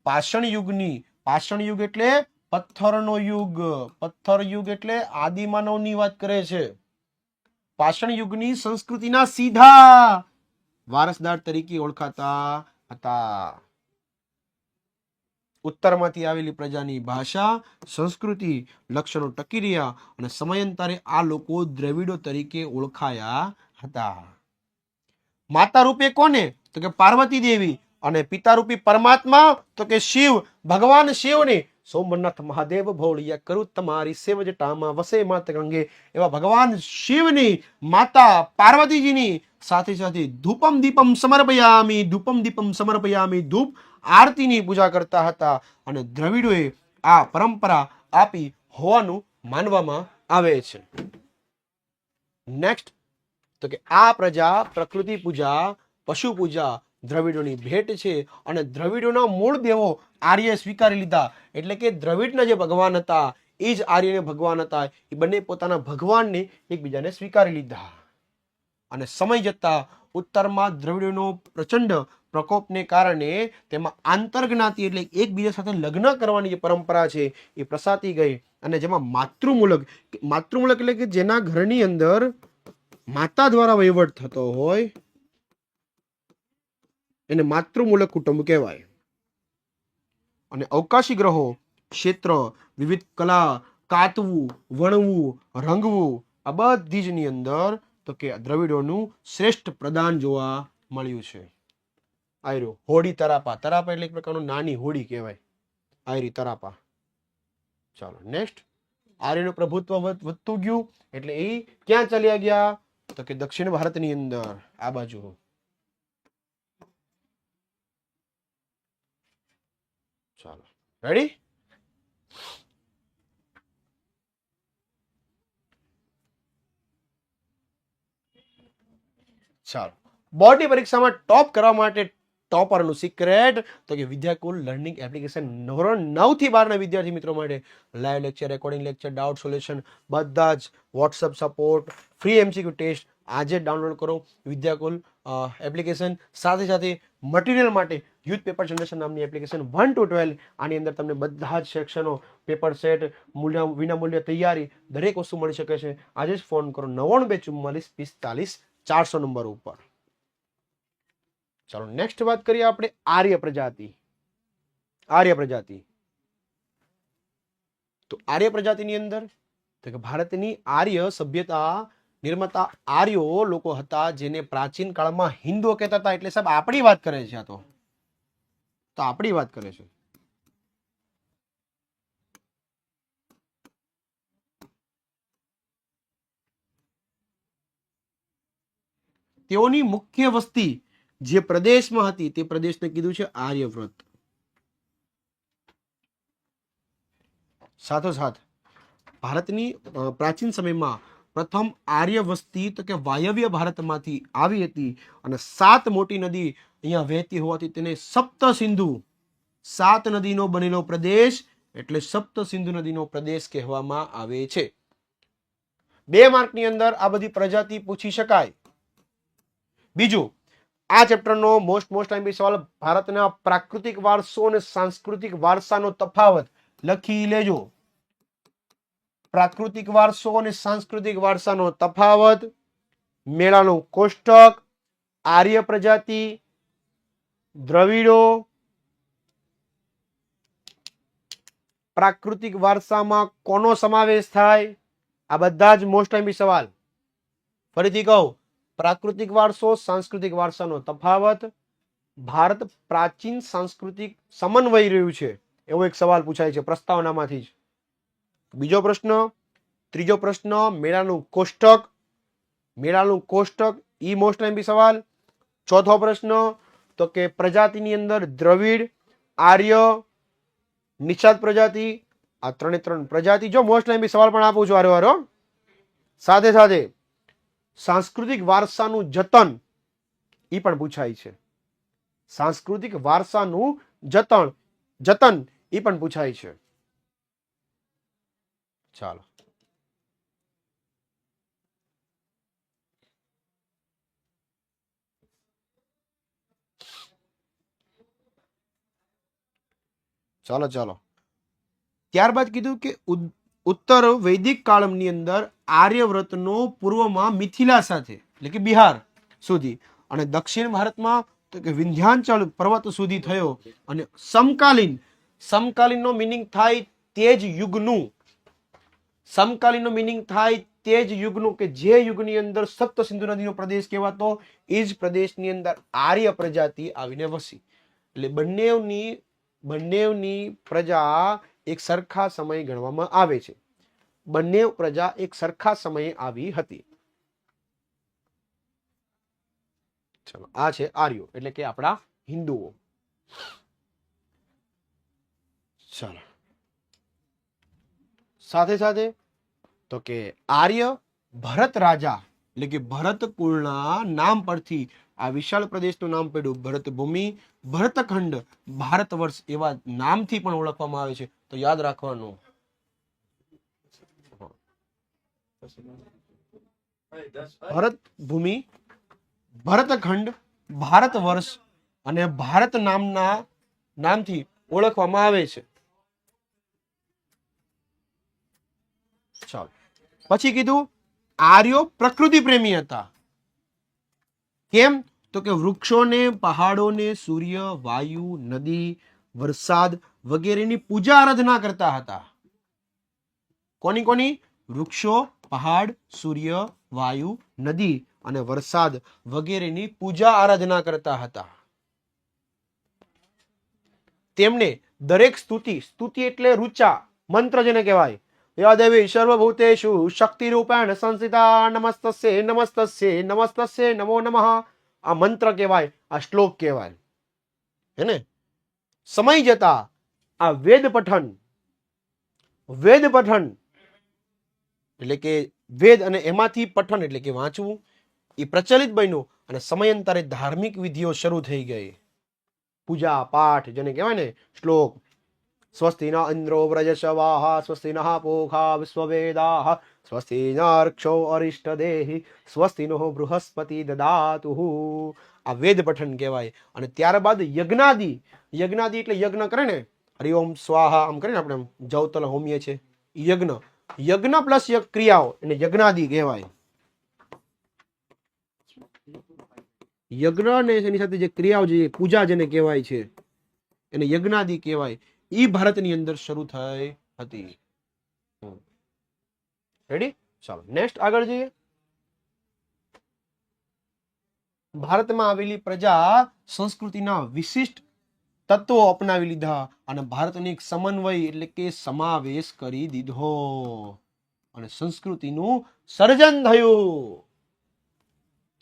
પાષાણ યુગની, પાષાણ યુગ એટલે પથ્થરનો યુગ, પથ્થર યુગ એટલે આદિમાનવની વાત કરે છે. પાષાણ યુગની સંસ્કૃતિના સીધા વારસદાર તરીકે ઓળખાતા હતા. ઉત્તરમાંથી આવેલી પ્રજાની ભાષા, સંસ્કૃતિ, લક્ષણો ટકી રહ્યા અને સમયાંતરે આ લોકો દ્રવિડો તરીકે ઓળખાયા હતા. માતા રૂપે કોને? તો કે પાર્વતી દેવી. અને પિતા રૂપી પરમાત્મા તો કે શિવ, ભગવાન શિવને. સોમનાથ મહાદેવ ભોળિયા કરું તમારી સેવ જટામાં વસે માત ગંગે. એવા ભગવાન શિવની માતા પાર્વતીજીની સાથે સાથે ધૂપમ દીપમ સમર્પયામી, ધૂપમ દીપમ સમર્પયામી, ધૂપ આરતીની પૂજા કરતા હતા. અને દ્રવિડોએ આ પરંપરા આપી હોવાનું માનવામાં આવે છે. નેક્સ્ટ તો કે આ પ્રજા પ્રકૃતિ પૂજા, પશુ પૂજા દ્રવિડોની ભેટ છે. અને દ્રવિડોના મૂળ દેવો આર્ય સ્વીકારી લીધા. એટલે કે દ્રવિડના જે ભગવાન હતા એ જ આર્યને ભગવાન હતા. એ બંને પોતાના ભગવાનને એકબીજાને સ્વીકારી લીધા. અને સમય જતા ઉત્તરમાં દ્રવિડોનો પ્રચંડ પ્રકોપને કારણે તેમાં આંતરજ્ઞાતિ એટલે એકબીજા સાથે લગ્ન કરવાની જે પરંપરા છે એ પ્રસાતી ગઈ. અને જેમાં માતૃમૂલક, માતૃમૂલક એટલે કે જેના ઘરની અંદર માતા દ્વારા વહીવટ થતો હોય એને માતૃમૂલક કુટુંબ કહેવાય. અને અવકાશી ગ્રહો, ક્ષેત્ર, વિવિધ કલા, કાતવું, વણવું, રંગવું, આ બધી જ ની અંદર તો કે દ્રવિડોનું શ્રેષ્ઠ પ્રદાન જોવા મળ્યું છે. આયરો હોડી તરાપા, તરાપા એટલે એક પ્રકારનું નાની હોડી કહેવાય. આયરી તરાપા. ચાલો નેક્સ્ટ. આર્યનું પ્રભુત્વ વધતું ગયું એટલે એ ક્યાં ચાલ્યા ગયા? તો કે દક્ષિણ ભારતની અંદર આ બાજુ. ચાલો રેડી. ચાલો, બોર્ડની પરીક્ષામાં ટોપ કરવા માટે ટોપરનું સિક્રેટ તો કે વિદ્યાકુલ લર્નિંગ એપ્લિકેશન ધોરણ 9 થી 12 ના વિદ્યાર્થી મિત્રો માટે live lecture, recording lecture, doubt solution બધા જ WhatsApp support, free MCQ test આજે ડાઉનલોડ કરો વિદ્યાકુલ એપ્લિકેશન. સાથે સાથે મટીરિયલ માટે યુથ પેપર જનરેશન નામની એપ્લિકેશન 1 to 12 આની અંદર તમને બધા જ સેક્શનો પેપર સેટ વિનામૂલ્ય તૈયારી દરેક વસ્તુ મળી શકે છે. આજે જ ફોન કરો 992445 નંબર ઉપર. ચાલો નેક્સ્ટ વાત કરીએ આપણે આર્ય પ્રજાતિ. તો આર્ય પ્રજાતિની અંદર તો કે ભારતની આર્ય સભ્યતા નિર્માતા આર્યો લોકો હતા જેને પ્રાચીન કાળમાં હિન્દુઓ કહેતા હતા. એટલે સાહેબ આપણી વાત કરે છે. આ તો આપણી વાત કરે છે. તેઓની મુખ્ય વસ્તી જે પ્રદેશમાં હતી તે પ્રદેશને કીધું છે આર્યવ્રત. સાથોસાથ ભારતની પ્રાચીન સમયમાં પ્રથમ આર્ય વસ્તી તો કે વાયવ્ય ભારતમાંથી આવી હતી અને 7 મોટી નદી અહીંયા વહેતી હોવાથી તેને સપ્ત સિંધુ 7 નદીનો બનેલો પ્રદેશ એટલે સપ્ત સિંધુ નદીનો પ્રદેશ કહેવામાં આવે છે. 2 માર્કની અંદર આ બધી પ્રજાતિ પૂછી શકાય. બીજું આ ચેપ્ટરનો મોસ્ટ ટાઈમ સવાલ ભારતના પ્રાકૃતિક વારસો અને સાંસ્કૃતિક વારસાનો તફાવત લખી લેજો. પ્રાકૃતિક વારસો અને સાંસ્કૃતિક વારસાનો તફાવત, મેળાનું કોષ્ટક, આર્ય પ્રજાતિ, દ્રવિડો, પ્રાકૃતિક વારસામાં કોનો સમાવેશ થાય, આ બધા જ મોસ્ટ ટાઈમ સવાલ. ફરીથી કહું, પ્રાકૃતિક વારસો સાંસ્કૃતિક વારસાનો તફાવત, ભારત પ્રાચીન સાંસ્કૃતિક સમન્વય રહ્યું છે એવો એક સવાલ પૂછાય છે પ્રસ્તાવનામાંથી જ. બીજો પ્રશ્ન, ત્રીજો પ્રશ્ન મેળાનું કોષ્ટક ઈ મોસ્ટ ટાઈમ સવાલ. ચોથો પ્રશ્ન તો કે પ્રજાતિની અંદર દ્રવિડ, આર્ય, નિષાદ પ્રજાતિ, આ 3 પ્રજાતિ. જો મોસ્ટ ટાઈમ સવાલ પણ આપું છું વારો. સાથે સાથે સાંસ્કૃતિક વારસાનું જતન ઈ પણ પૂછાય છે. સાંસ્કૃતિક વારસાનું જતન ઈ પણ પૂછાય છે. ચાલો ત્યારબાદ કીધું કે ઉત્તર વૈદિક કાળની અંદર આર્યવ્રતનો પૂર્વમાં મિથિલા સાથે એટલે કે બિહાર સુધી અને દક્ષિણ ભારતમાં તો કે વિંધ્યાચલ પર્વત સુધી થયો. અને સમકાલીનનો મિનિંગ થાય તેજ યુગનું. સમકાલીનનો મિનિંગ થાય તેજ યુગનું કે જે યુગની અંદર સપ્ત સિંધુ નદીનો પ્રદેશ કહેવાતો એ જ પ્રદેશની અંદર આર્ય પ્રજાતિ આવીને વસી. એટલે બંનેવની પ્રજા એક સરખા સમય ગણવામાં આવે છે. બંને પ્રજા એક સરખા સમયે આવી હતી. ચલો આ છે આર્યો એટલે કે આપણા હિન્દુઓ. ચાલો સાથે સાથે તો કે આર્ય ભરત રાજા એટલે કે ભરત કુળના નામ પરથી આ વિશાળ પ્રદેશનું નામ પડ્યું ભરત ભૂમિ, ભરતખંડ, ભારત વર્ષ એવા નામથી પણ ઓળખવામાં આવે છે. તો યાદ રાખવાનું. ભરત ભૂમિ, ભરતખંડ, ભારત વર્ષ અને ભારત નામથી ઓળખવામાં આવે છે. ચાલો પછી કીધું આર્યો પ્રકૃતિ પ્રેમી હતા. કેમ? તો કે વૃક્ષોને, પહાડોને, સૂર્ય, વાયુ, નદી, વરસાદ વગેરેની પૂજા આરાધના કરતા હતા. કોની? વૃક્ષો, પહાડ, સૂર્ય, વાયુ, નદી અને વરસાદ વગેરેની પૂજા આરાધના કરતા હતા. તેમને દરેક સ્તુતિ એટલે રૂચા મંત્ર જેને કહેવાય. યા દેવી સર્વભૂતેષુ શક્તિ રૂપેણ સંસ્થિતા નમસ્તસ્ય નમો નમઃ. આ મંત્ર કહેવાય, આ શ્લોક કહેવાય. હે ને? સમય જતા આ વેદ પઠન એટલે કે વેદ અને એમાંથી પઠન એટલે કે વાંચવું એ પ્રચલિત બન્યું અને સમયાંતરે ધાર્મિક વિધિઓ શરૂ થઈ ગઈ. પૂજા પાઠ જેને કહેવાય ને શ્લોક. સ્વસ્તિ ન ઇન્દ્રો વ્રજશવાહ સ્વસ્તિ નઃ પૂષા વિશ્વવેદાઃ સ્વસ્તિ નર્ક્ષો અરિષ્ટદેહિ સ્વસ્તિ નો બૃહસ્પતિ દદાતુઃ. આ વેદ પઠન કહેવાય. અને ત્યારબાદ યજ્ઞાદિ એટલે યજ્ઞ કરે ને, હરિઓમ સ્વાહા આમ કરીને આપણે જવતલ હોમીએ છે, યજ્ઞ પ્લસ ક્રિયાઓ એને યજ્ઞાદિ કહેવાય. યજ્ઞ ને એની સાથે જે ક્રિયાઓ જે પૂજા જેને કહેવાય છે એને યજ્ઞાદિ કહેવાય. ઈ ભારતની અંદર શરૂ થઈ હતી. રેડી? ચાલો નેક્સ્ટ આગળ જઈએ. ભારતમાં આવેલી પ્રજા સંસ્કૃતિના વિશિષ્ટ તત્વો અપનાવી લીધા અને ભારતને એક સમન્વય એટલે કે સમાવેશ કરી દીધો અને સંસ્કૃતિનું સર્જન થયું.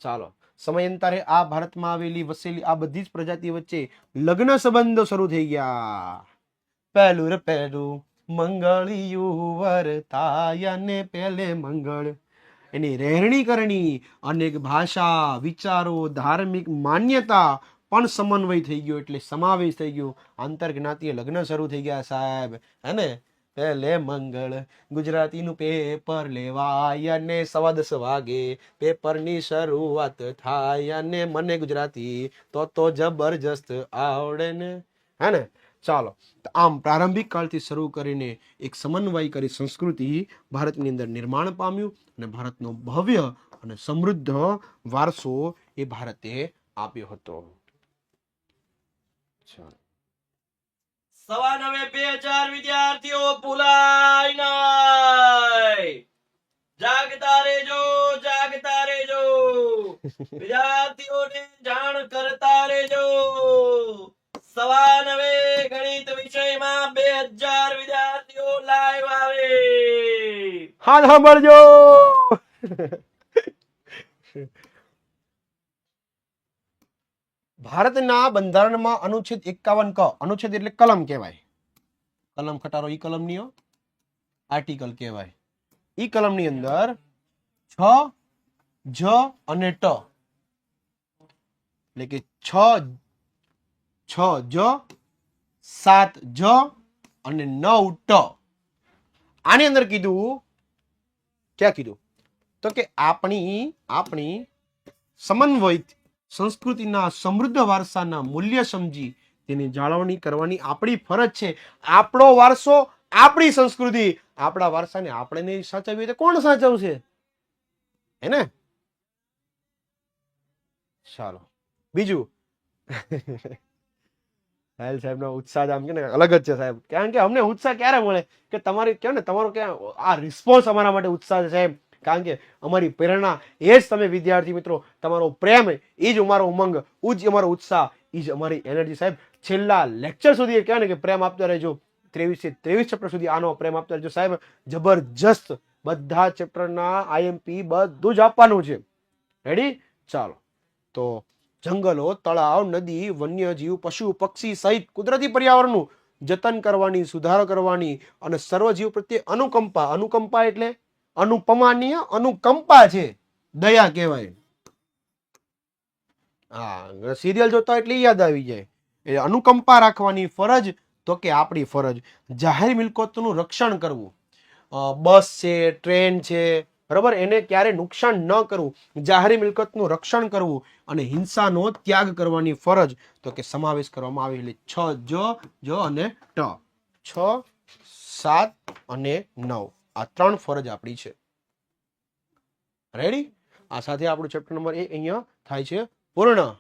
ચાલો સમયાંતરે આ ભારતમાં આવેલી વસેલી આ બધી જ પ્રજાતિ વચ્ચે લગ્ન સંબંધો શરૂ થઈ ગયા. પહેલું મંગળિયું વરતાય ને પેલે મંગળ. એની રહેણી કરણી, અનેક ભાષા, વિચારો, ધાર્મિક માન્યતા પણ સમન્વય થઈ ગયો એટલે સમાવેશ થઈ ગયો. આંતરજ્ઞાતીય લગ્ન શરૂ થઈ ગયા સાહેબ, હે ને? પેલે મંગળ. ગુજરાતીનું પેપર લેવાય અને 10:15 વાગે પેપરની શરૂઆત થાય અને મને ગુજરાતી તો જબરજસ્ત આવડે ને, હે ને? ચાલો આમ પ્રારંભિક કાળથી શરૂ કરીને એક સમન્વય કરી સંસ્કૃતિ ભારતની અંદર નિર્માણ પામ્યું અને ભારતનો ભવ્ય અને સમૃદ્ધ વારસો એ ભારતે આપ્યો હતો. 9:09 વિદ્યાર્થીઓ ભૂલાય નહીં. જાગતા રહેજો વિદ્યાર્થીઓને જાણ કરતા રહેજો. 9:15 ગણિત વિષયમાં 2000 વિદ્યાર્થીઓ લાઈવ આવે. હા સાંભળજો. ભારતના બંધારણમાં અનુચ્છેદ 51 ક, અનુચ્છેદ એટલે કલમ કહેવાય. કલમ ખટારો ઈ કલમ ની આર્ટિકલ કહેવાય. ઈ કલમ ની અંદર 6 જ અને ટ એટલે કે 6 જ 7 જ અને 9 ટ. આની અંદર કીધું, ક્યાં કીધું તો કે આપણી સમન્વયિત સંસ્કૃતિના સમૃદ્ધ વારસાના મૂલ્ય સમજી તેની જાળવણી કરવાની આપણી ફરજ છે. આપણો વારસો, આપણી સંસ્કૃતિ, આપણા વારસાને આપણે નહીં સાચવીએ તો કોણ સાચવશે? હે ને? ચાલો બીજું. સાહેબનો ઉત્સાહ આમ કે અલગ જ છે સાહેબ, કારણ કે અમને ઉત્સાહ ક્યારે મળે કે તમારી કહો ને તમારો ક્યાં આ રિસ્પોન્સ અમારા માટે ઉત્સાહ છે સાહેબ. કારણ કે અમારી પ્રેરણા એ જ તમે વિદ્યાર્થી મિત્રો, તમારો પ્રેમ એ જ અમારો ઉમંગ, એ જ અમારો ઉત્સાહ, એ જ અમારી એનર્જી સાહેબ. છેલ્લા લેક્ચર સુધી કહેવાય ને કે પ્રેમ આપતા રહેજો. 23 ચેપ્ટર સુધી આનો પ્રેમ આપતા રહેજો સાહેબ. જબરજસ્ત બધા ચેપ્ટરના આઈએમપી બધું જ આપવાનું છે. રેડી? ચાલો તો જંગલો, તળાવ, નદી, વન્યજીવ, પશુ પક્ષી સહિત કુદરતી પર્યાવરણનું જતન કરવાની, સુધારો કરવાની અને સર્વજીવ પ્રત્યે અનુકંપા એટલે અનુપમાનીય અનુકંપા છે, દયા કહેવાય. હા સિરિયલ જોતા એટલે યાદ આવી જાય. એ અનુકંપા રાખવાની ફરજ તો કે આપણી ફરજ. જાહેર મિલકતોનું રક્ષણ કરવું, બસ છે, ટ્રેન છે, બરાબર, એને ક્યારે નુકસાન ન કરવું, જાહેર મિલકતનું રક્ષણ કરવું અને હિંસાનો ત્યાગ કરવાની ફરજ તો કે સમાવેશ કરવામાં આવેલી 6 જ અને ટ. 6, 7 અને 9 આ 3 ફરજ આપણી છે. રેડી? આ સાથે આપણું ચેપ્ટર નંબર 1 અહીંયા થાય છે પૂર્ણ.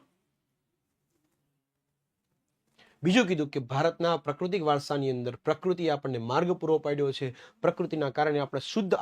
બીજું કીધું કે ભારતના પ્રાકૃતિક વારસાની અંદર પ્રકૃતિ આપણને માર્ગ પૂરો પાડ્યો છે. પ્રકૃતિના કારણે આપણે શુદ્ધ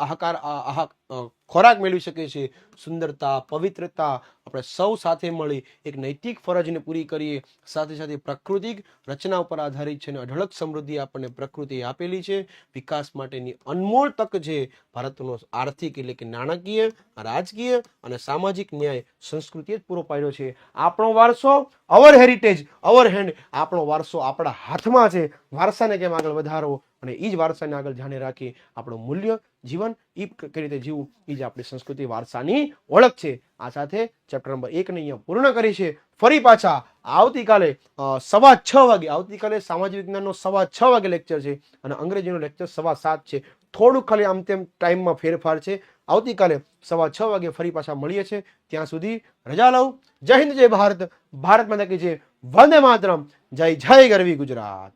ખોરાક મેળવી શકીએ છીએ. સુંદરતા, પવિત્રતા આપણે સૌ સાથે મળી એક નૈતિક ફરજને પૂરી કરીએ. સાથે સાથે પ્રાકૃતિક રચના ઉપર આધારિત છે અને અઢળક સમૃદ્ધિ આપણને પ્રકૃતિ આપેલી છે. વિકાસ માટેની અનમોલ તક છે. ભારતનો આર્થિક એટલે કે નાણાકીય, રાજકીય અને સામાજિક ન્યાય સંસ્કૃતિએ જ પૂરો પાડ્યો છે. આપણો વારસો, અવર હેરિટેજ, અવર હેન્ડ, આપણો વારસો આપણા હાથમાં છે. વારસાને કેમ આગળ વધારવો અને એ જ વારસાને આગળ ધ્યાને રાખી આપણું મૂલ્ય જીવન એ કઈ રીતે જીવવું એ જ આપણી સંસ્કૃતિ વારસાની ઓળખ છે. આ સાથે ચેપ્ટર નંબર 1 ને અહીંયા પૂર્ણ કરી છે. ફરી પાછા આવતીકાલે 6:15 વાગે, આવતીકાલે સામાજિક વિજ્ઞાનનો 6:15 વાગે લેક્ચર છે અને અંગ્રેજીનો લેક્ચર 7:15 છે. થોડુંક ખાલી આમ તેમ ટાઈમમાં ફેરફાર છે. આવતીકાલે 6:15 વાગે ફરી પાછા મળીએ છીએ. ત્યાં સુધી રજા લઉં. જય હિન્દ, જય ભારત, ભારત માતા કી જય, વંદે માતરમ, જય જય ગરવી ગુજરાત.